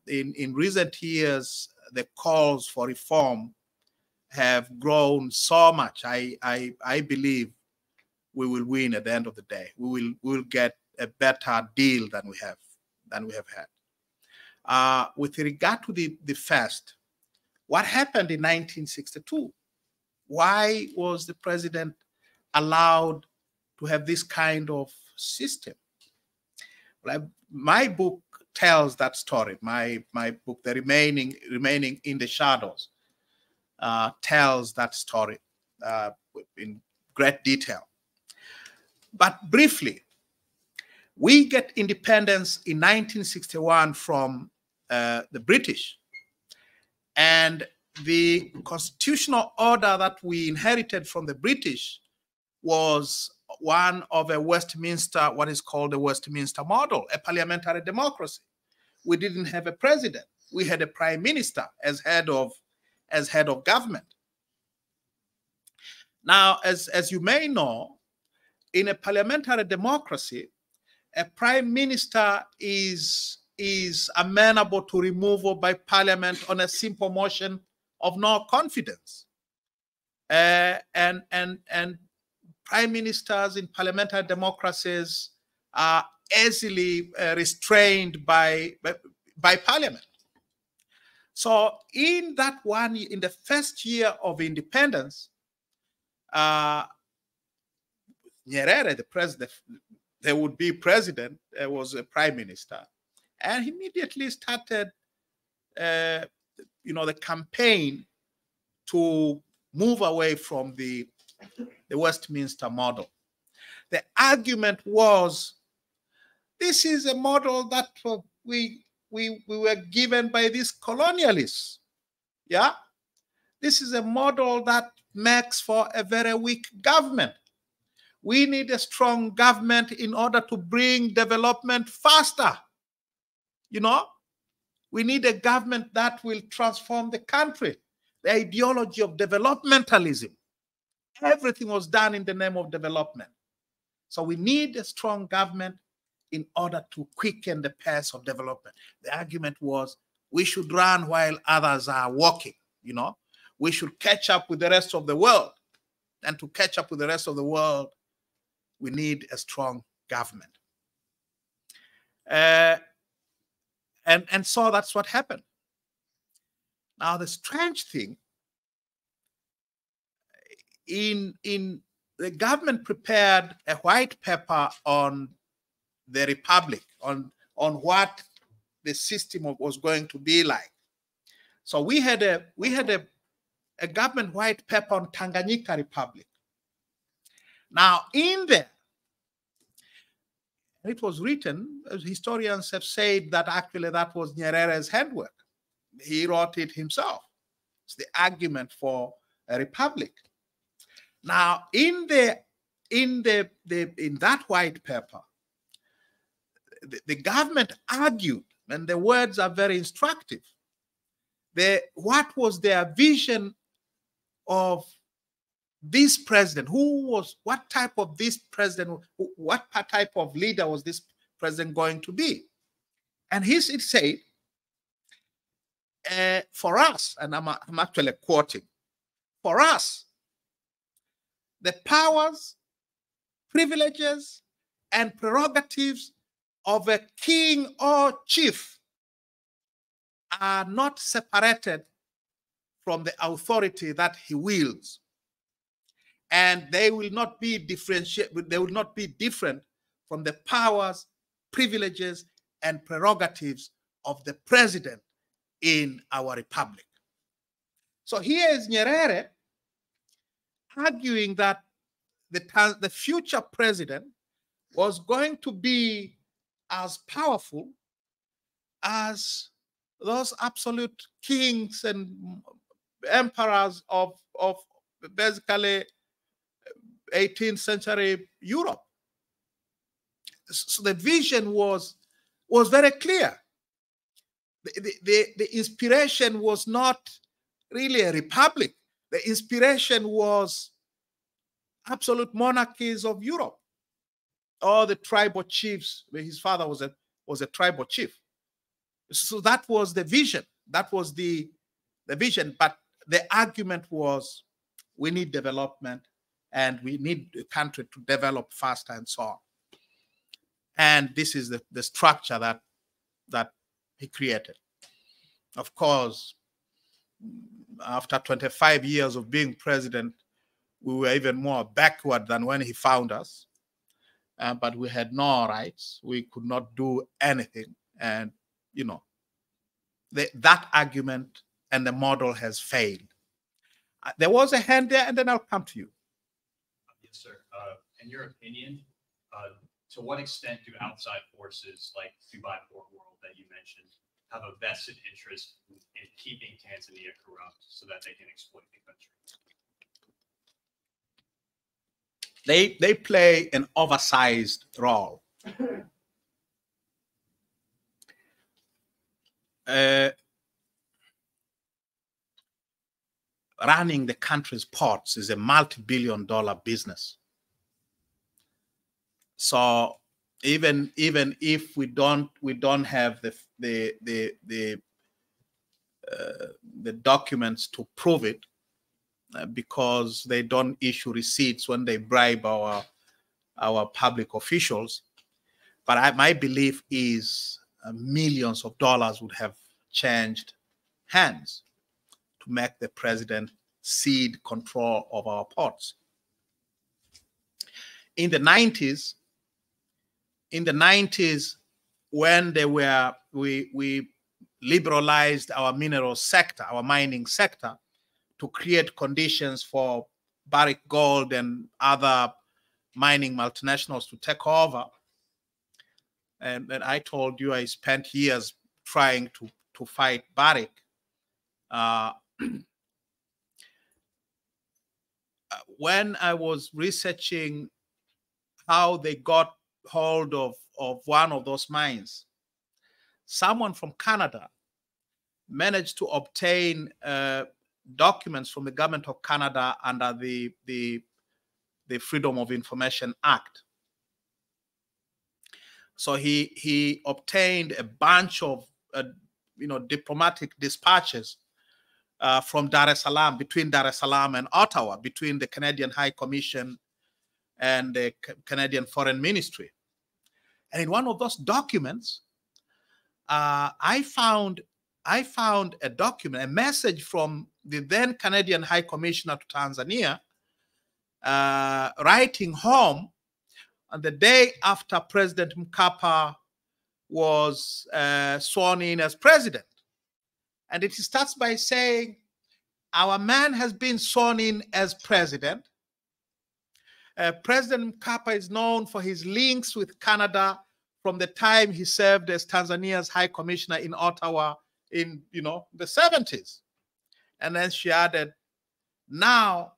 in recent years, the calls for reform have grown so much. I believe we will win at the end of the day. We will get a better deal than we have had. With regard to the first, what happened in 1962? Why was the president allowed to have this kind of system? Well, my book tells that story. My book, The Remaining in the Shadows, tells that story in great detail. But briefly, we get independence in 1961 from the British. And the constitutional order that we inherited from the British was one of a Westminster, what is called the Westminster model, a parliamentary democracy. We didn't have a president. We had a prime minister as head of government. Now, as you may know, in a parliamentary democracy, a prime minister is amenable to removal by parliament on a simple motion of no confidence. And prime ministers in parliamentary democracies are easily restrained by parliament. So in the first year of independence, Nyerere, the president, there would be president, was a prime minister, and he immediately started, the campaign to move away from the Westminster model. The argument was, this is a model that we were given by these colonialists. Yeah, this is a model that makes for a very weak government. We need a strong government in order to bring development faster. We need a government that will transform the country. The ideology of developmentalism. Everything was done in the name of development. So we need a strong government in order to quicken the pace of development. The argument was, we should run while others are walking. We should catch up with the rest of the world. And to catch up with the rest of the world, we need a strong government. And so that's what happened. Now, the strange thing, in the government prepared a white paper on the republic, on what the system was going to be like. So we had a government white paper on Tanganyika Republic. Now, in there, it was written, as historians have said, that actually that was Nyerere's handwork. He wrote it himself. It's the argument for a republic. Now, in that white paper, the government argued, and the words are very instructive. What was their vision of this president? What type of this president, what type of leader was this president going to be? And it said, for us, and I'm actually quoting, for us, the powers, privileges, and prerogatives of a king or chief are not separated from the authority that he wields. And they will not be they will not be different from the powers, privileges, and prerogatives of the president in our republic. So here is Nyerere arguing that the future president was going to be as powerful as those absolute kings and emperors of basically 18th century Europe. So the vision was very clear. The inspiration was not really a republic. The inspiration was absolute monarchies of Europe, or the tribal chiefs. His father was a tribal chief. So that was the vision. That was the vision. But the argument was, we need development and we need the country to develop faster and so on. And this is the structure that he created. Of course, after 25 years of being president, we were even more backward than when he found us. But we had no rights. We could not do anything. And, you know, that argument and the model has failed. There was a hand there, and then I'll come to you. Yes, sir. In your opinion, to what extent do outside forces like Dubai Port World that you mentioned have a vested interest in keeping Tanzania corrupt so that they can exploit the country? They play an oversized role. Running the country's ports is a multi-billion-dollar business. So even if we don't have the documents to prove it, because they don't issue receipts when they bribe our public officials, but my belief is millions of dollars would have changed hands to make the president cede control of our ports. In the 90s, when we liberalized our mineral sector, our mining sector, to create conditions for Barrick Gold and other mining multinationals to take over. And I told you I spent years trying to fight Barrick. When I was researching how they got hold of one of those mines, someone from Canada managed to obtain documents from the government of Canada under the Freedom of Information Act. So he obtained a bunch of diplomatic dispatches from Dar es Salaam, between Dar es Salaam and Ottawa, between the Canadian High Commission and the Canadian Foreign Ministry. And in one of those documents, I found a document, a message from the then Canadian High Commissioner to Tanzania, writing home on the day after President Mkapa was sworn in as president. And it starts by saying, our man has been sworn in as president. President Mkapa is known for his links with Canada from the time he served as Tanzania's High Commissioner in Ottawa in the 70s. And then she added, now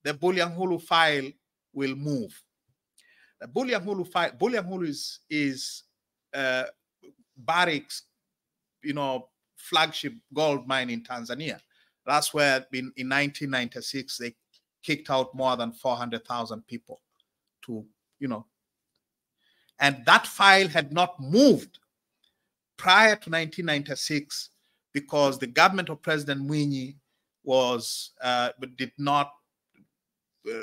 the Bulyanhulu file will move. The Bulyanhulu is Barrick's flagship gold mine in Tanzania. That's where in 1996 they kicked out more than 400,000 people and that file had not moved prior to 1996 because the government of President Mwinyi was did not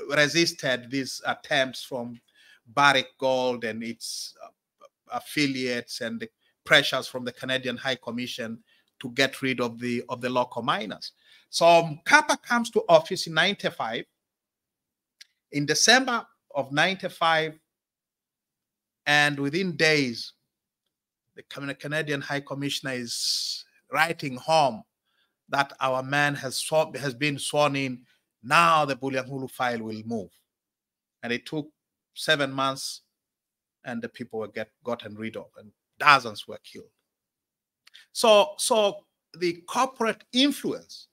resisted these attempts from Barrick Gold and its affiliates and the pressures from the Canadian High Commission to get rid of the local miners. So Kappa comes to office in 95. In December of 95, and within days, the Canadian High Commissioner is writing home that our man has been sworn in. Now the Bulyanhulu file will move. And it took 7 months, and the people were gotten rid of, and dozens were killed. So the corporate influence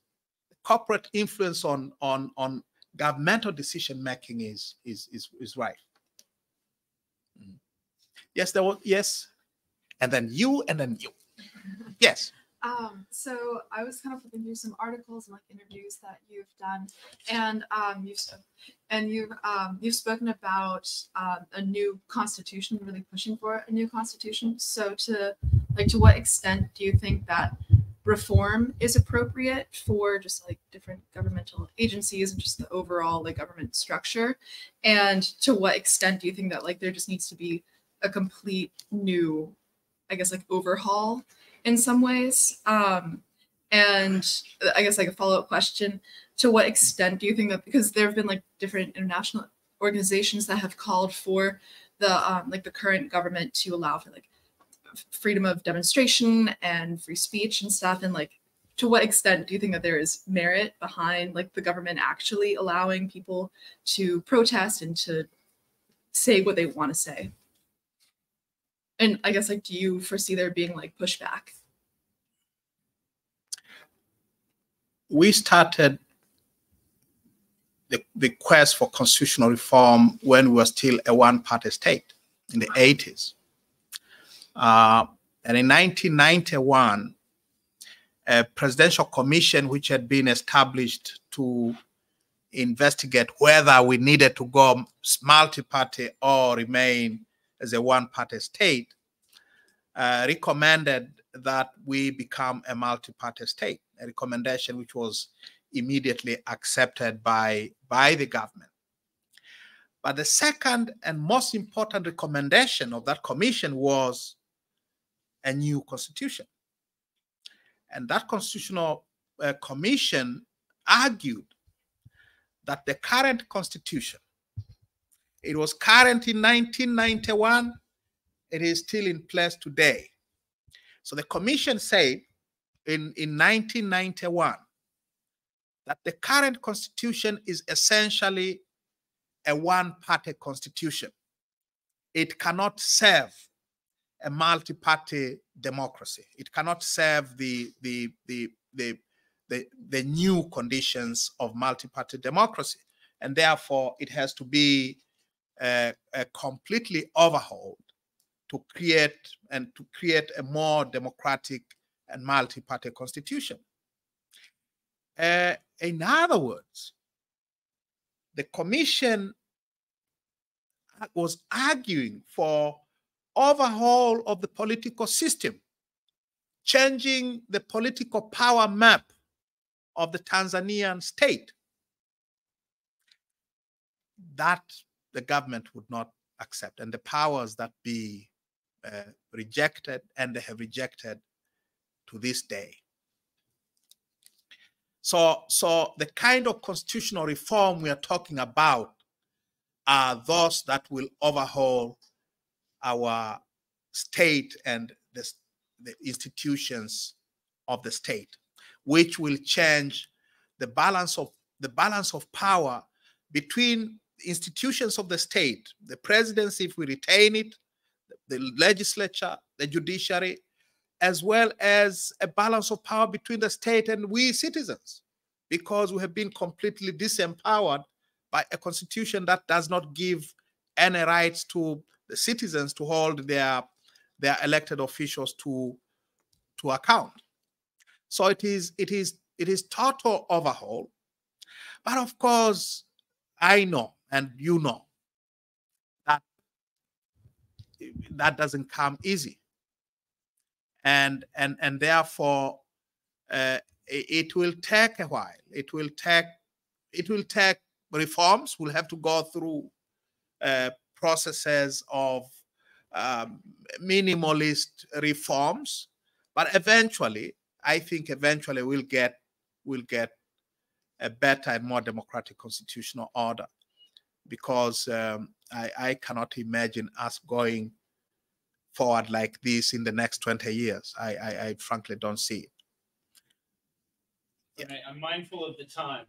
on governmental decision making is right. Yes, there was, yes, and then you, and then you. Yes. So I was kind of flipping through some articles and like interviews that you've done, and you've spoken about a new constitution, really pushing for a new constitution. So to what extent do you think that reform is appropriate for just like different governmental agencies and just the overall like government structure? And to what extent do you think that like there just needs to be a complete new, I guess, like overhaul in some ways? And I guess like a follow-up question, to what extent do you think that, because there have been like different international organizations that have called for the like the current government to allow for like freedom of demonstration and free speech and stuff, and like to what extent do you think that there is merit behind like the government actually allowing people to protest and to say what they want to say? And I guess like, do you foresee there being like pushback? We started the quest for constitutional reform when we were still a one-party state in the 80s. And in 1991, a presidential commission which had been established to investigate whether we needed to go multi-party or remain as a one-party state recommended that we become a multi-party state, a recommendation which was immediately accepted by the government. But the second and most important recommendation of that commission was a new constitution. And that constitutional commission argued that the current constitution, it was current in 1991, it is still in place today. So the commission said in 1991 that the current constitution is essentially a one-party constitution. It cannot serve a multi-party democracy. It cannot serve the new conditions of multi-party democracy, and therefore it has to be completely overhauled to create a more democratic and multi-party constitution. In other words, the commission was arguing for overhaul of the political system, changing the political power map of the Tanzanian state. That the government would not accept, and the powers that be rejected, and they have rejected to this day. So the kind of constitutional reform we are talking about are those that will overhaul our state and the institutions of the state, which will change the balance of power between institutions of the state, the presidency, if we retain it, the legislature, the judiciary, as well as a balance of power between the state and we citizens, because we have been completely disempowered by a constitution that does not give any rights to the citizens to hold their elected officials to account. So it is total overhaul. But of course, I know, and you know, that doesn't come easy. And therefore, it will take a while. It will take reforms. We'll have to go through processes of minimalist reforms, but eventually, I think eventually we'll get a better and more democratic constitutional order, because I cannot imagine us going forward like this in the next 20 years. I frankly don't see it. Yeah. I'm mindful of the time.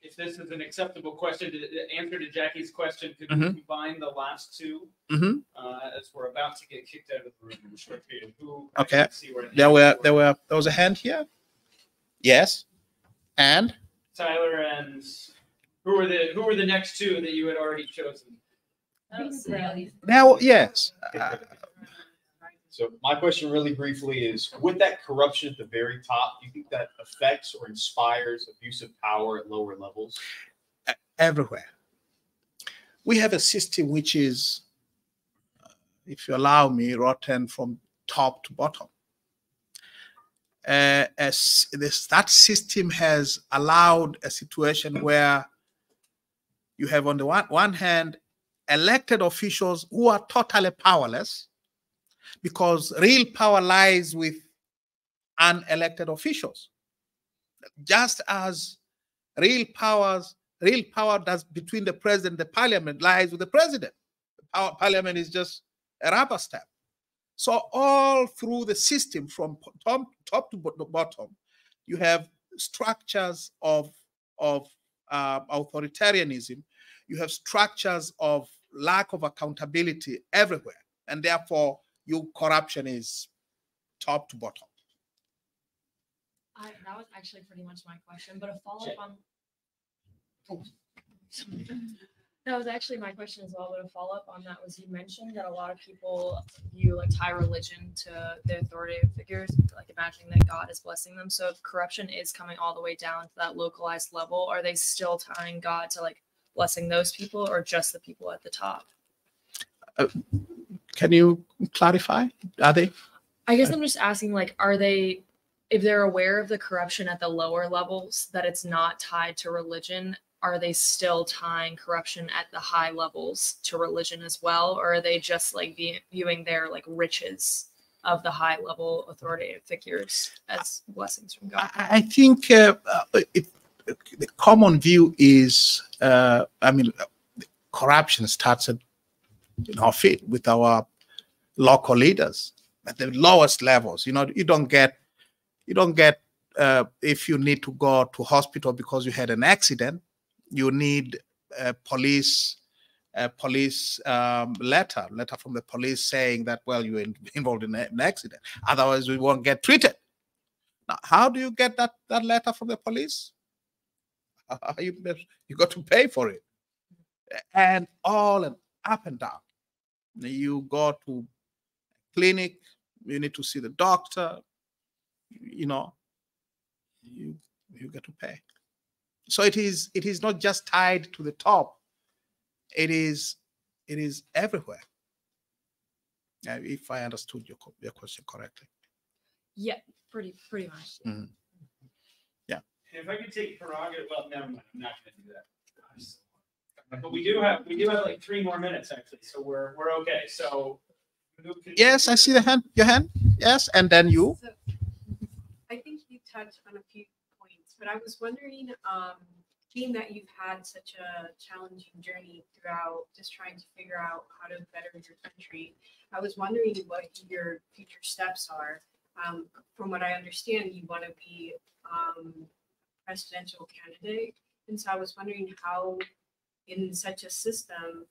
If this is an acceptable question, the answer to Jackie's question, could we combine the last two as we're about to get kicked out of the room in a short period? Okay. There was a hand here. Yes, and Tyler, and who were the next two that you had already chosen? Now, yes. So my question really briefly is, with that corruption at the very top, do you think that affects or inspires abuse of power at lower levels? Everywhere. We have a system which is, if you allow me, rotten from top to bottom. That system has allowed a situation where you have on the one hand elected officials who are totally powerless, because real power lies with unelected officials. Just as real power does between the president and the parliament lies with the president. Parliament is just a rubber stamp. So all through the system, from top to bottom, you have structures of authoritarianism. You have structures of lack of accountability everywhere, and therefore corruption is top to bottom. That was actually pretty much my question, but a follow-up on. Oh, that was actually my question as well, but a follow-up on that was, you mentioned that a lot of people view tie religion to the authoritative figures, like imagining that God is blessing them. So if corruption is coming all the way down to that localized level, are they still tying God to blessing those people, or just the people at the top? Can you clarify? Are they? I guess I'm just asking, are they, if they're aware of the corruption at the lower levels, that it's not tied to religion, are they still tying corruption at the high levels to religion as well? Or are they just viewing their riches of the high level authoritative figures as blessings from God? I think the common view is, corruption starts at our feet with our local leaders at the lowest levels. You don't get if you need to go to hospital because you had an accident, you need a police letter from the police saying that, well, you were involved in an accident. Otherwise, we won't get treated. Now, how do you get that letter from the police? You got to pay for it, and all and up and down. You go to clinic, you need to see the doctor. You get to pay. So it is not just tied to the top. It is everywhere. If I understood your question correctly. Yeah, pretty much. Mm-hmm. Yeah. If I could take prerogative, well, never mind. I'm not going to do that. But we do have 3 more minutes actually, so we're okay. So. Yes, I see your hand. Yes, and then you. So, I think you touched on a few points, but I was wondering, being that you've had such a challenging journey throughout just trying to figure out how to better your country, I was wondering what your future steps are. From what I understand, you want to be a presidential candidate. And so I was wondering how, in such a system,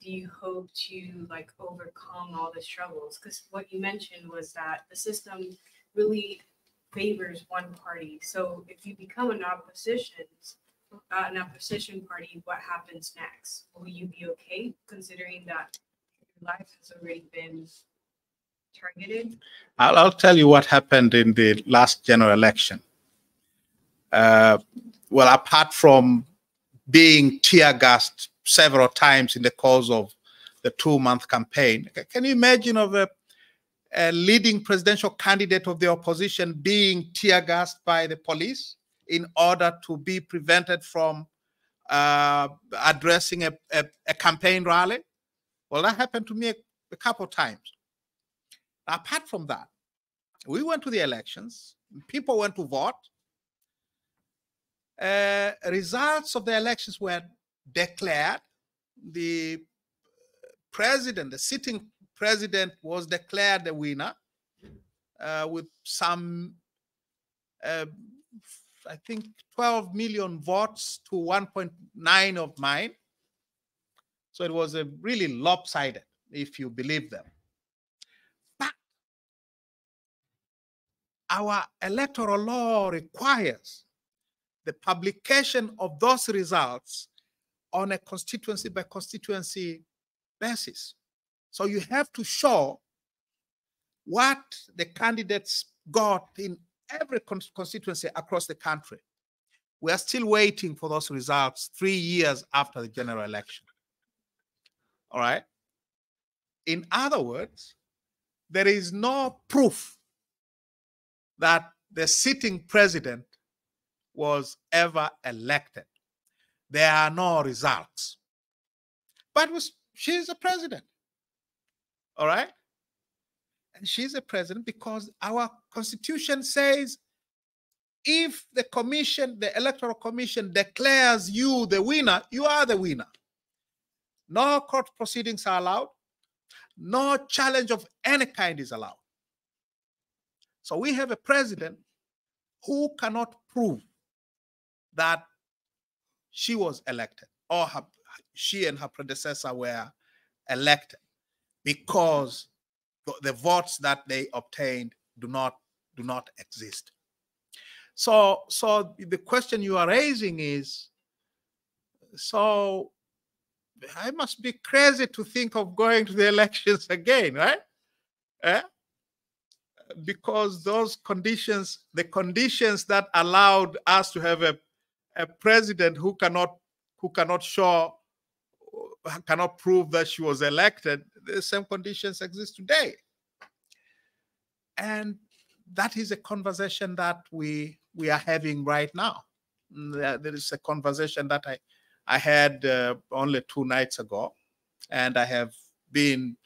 do you hope to overcome all the struggles? Because what you mentioned was that the system really favors one party. So if you become an opposition party, what happens next? Will you be okay, considering that your life has already been targeted? I'll tell you what happened in the last general election. Well, apart from being tear gassed several times in the course of the 2-month campaign, can you imagine of a a leading presidential candidate of the opposition being tear gassed by the police in order to be prevented from addressing a campaign rally. Well, that happened to me a couple of times. Apart from that, we went to the elections, people went to vote. Results of the elections were declared. The president, the sitting president, was declared the winner with some, I think, 12 million votes to 1.9 of mine. So it was a really lopsided, if you believe them. But our electoral law requires the publication of those results on a constituency by constituency basis. So you have to show what the candidates got in every constituency across the country. We are still waiting for those results 3 years after the general election. All right? In other words, there is no proof that the sitting president was ever elected. There are no results. But she's a president. All right? And she's a president because our constitution says if the commission, the electoral commission, declares you the winner, you are the winner. No court proceedings are allowed. No challenge of any kind is allowed. So we have a president who cannot prove that she was elected or she and her predecessor were elected because the votes that they obtained do not exist. So the question you are raising is, so I must be crazy to think of going to the elections again, right? Because those conditions, the conditions that allowed us to have a president who cannot prove that she was elected, the same conditions exist today. And that is a conversation that we are having right now. There is a conversation that I had only 2 nights ago, and I have been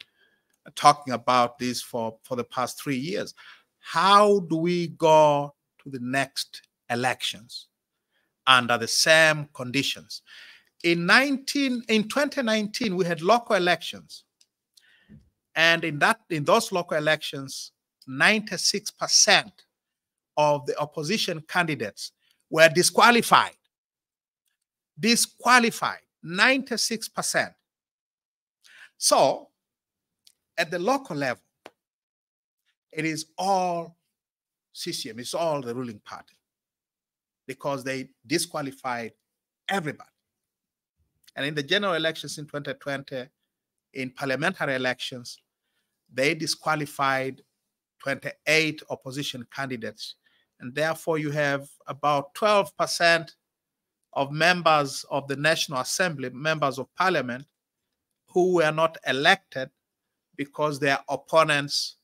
talking about this for the past 3 years. How do we go to the next elections under the same conditions? In 2019, we had local elections, and in those local elections, 96% of the opposition candidates were disqualified. 96%. So, at the local level, it is all CCM, it's all the ruling party, because they disqualified everybody. And in the general elections in 2020, in parliamentary elections, they disqualified 28 opposition candidates. And therefore, you have about 12% of members of the National Assembly, members of parliament, who were not elected because their opponents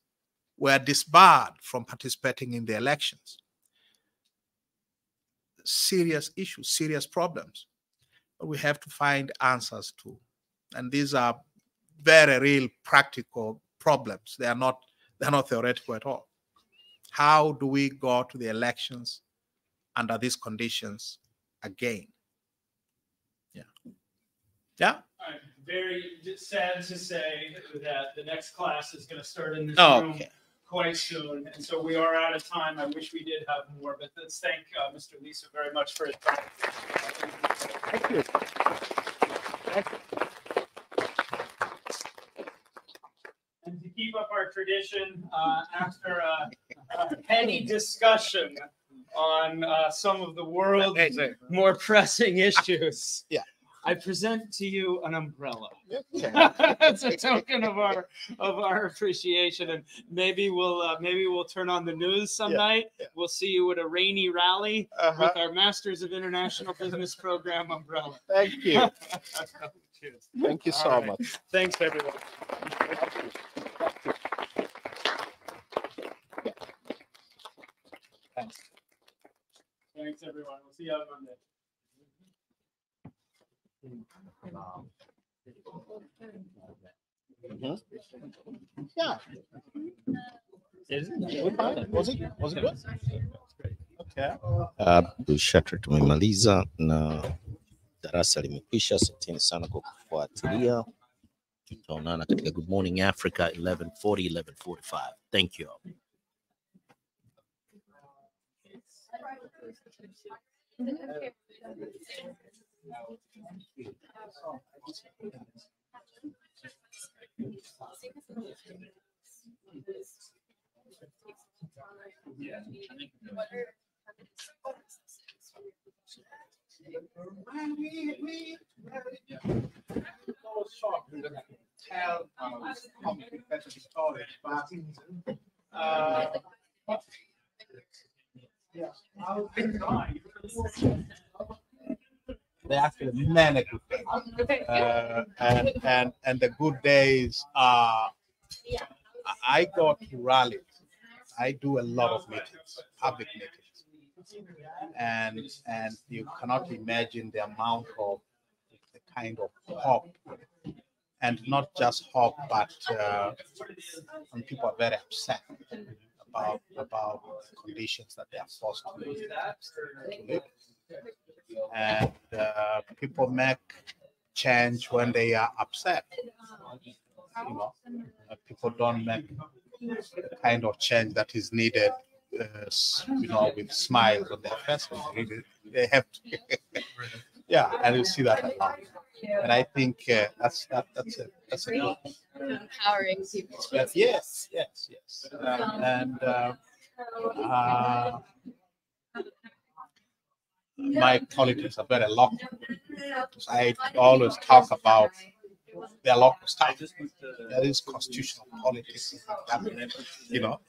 were disbarred from participating in the elections. Serious issues, serious problems. But we have to find answers to. And these are very real practical problems. They're not theoretical at all. How do we go to the elections under these conditions again? Yeah? I'm very sad to say that the next class is going to start in this room quite soon. And so we are out of time. I wish we did have more, but let's thank Mr. Lissu very much for his time. Thank you. Thank you. And to keep up our tradition, after a heady discussion on some of the world's more pressing issues, I present to you an umbrella. It's a token of our appreciation, and maybe we'll turn on the news some night. We'll see you at a rainy rally with our Masters of International Business Program umbrella. Thank you. Cheers. Thank you so much. Thanks, everyone. Thanks, everyone. We'll see you on Monday. Yeah. Was it good? Okay. Shatra, tumemaliza na darasa limekwisha. Asanteni sana kwa kufuatilia. Tutaonana katika Good Morning Africa 11:40, 11:45. Thank you. They're actually many good days. And the good days are, I go to rallies. I do a lot of meetings, public meetings. And you cannot imagine the amount of the kind of hope, and not just hope, but and people are very upset about the conditions that they are forced to live. And people make change when they are upset. You know, people don't make the kind of change that is needed, you know, with smiles on their faces. They have to, yeah, and you see that a lot. And I think that's a good. Empowering people. Yes. My politics are very local. I always talk about their local stuff. There is constitutional politics, you know.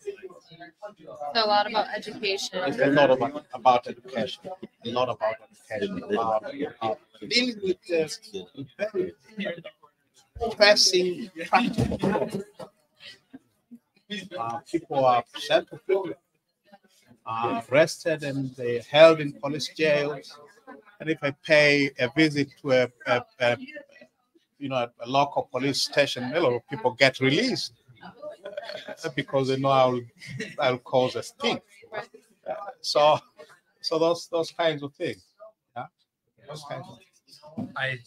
So a lot about education. It's a lot about education. A lot about education. About dealing with very pressing practical problems. People are upset, are arrested, and they're held in police jails. And if I pay a visit to a local police station, a lot of people get released because they know I'll cause a stink. So those kinds of things. Yeah, those kinds of things. I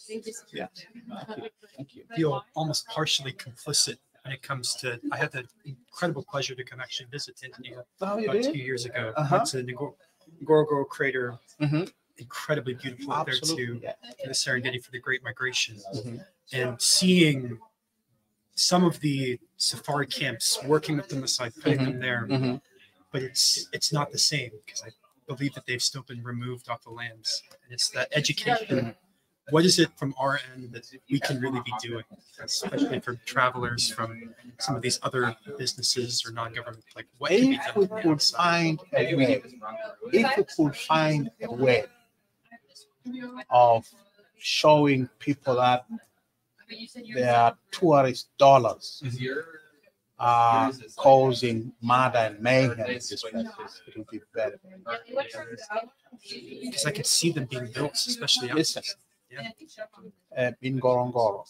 feel almost partially complicit when it comes to. I had the incredible pleasure to come actually visit Tanzania about 2 years ago. Went to the Ngorongoro crater. Incredibly beautiful up there too, in the Serengeti for the Great Migration, and seeing some of the safari camps, working with the Maasai, putting them there, but it's not the same because I believe that they've still been removed off the lands. And it's that education. What is it from our end that we can really be doing, especially for travelers from some of these other businesses or non-government? Like, what can be done? If we could find a way of showing people that their tourist dollars are causing murder and mayhem in these places, it would be better. Because I could see them being built, especially outside. In Ngorongoro.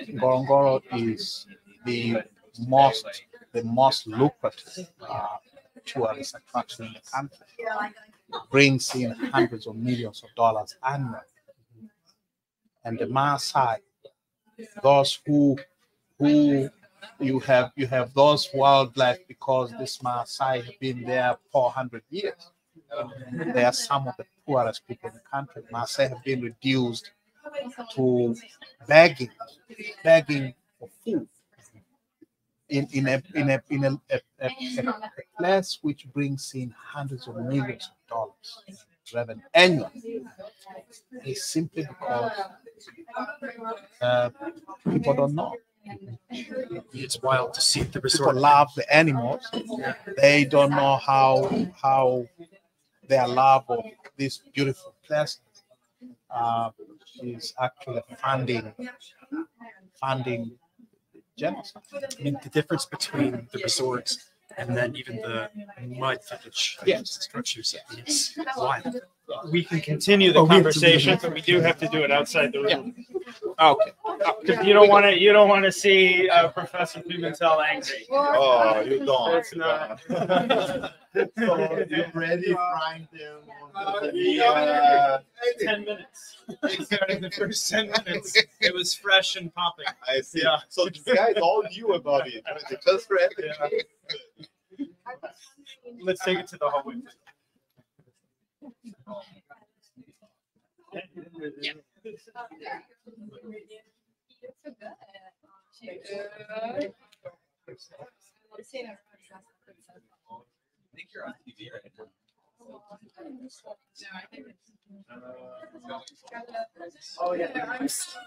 Ngorongoro is the most lucrative tourist attraction in the country. It brings in hundreds of millions of dollars annually. And the Maasai, those who you have those wildlife because this Maasai have been there 400 years. They are some of the poorest people in the country. Maasai have been reduced to begging for food in a place which brings in hundreds of millions of dollars revenue annually. It's simply because people don't know. It's wild to see the resort. People love the animals. They don't know how their love of this beautiful place is actually funding genocide. I mean, the difference between the resorts and then even the mud village structures, it's wild. we can continue the conversation, but we do have to do it outside the room. Okay. Because you don't want to see Professor Pimentel angry. Oh, you don't. It's not. So you already frying them. 10 minutes. Starting the first 10 minutes. It was fresh and popping. I see. Yeah. So this guy all knew about it. They just read it. Yeah. Let's take it to the hallway. I think you're on TV right now. Oh yeah. I'm so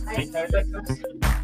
Anytime that comes.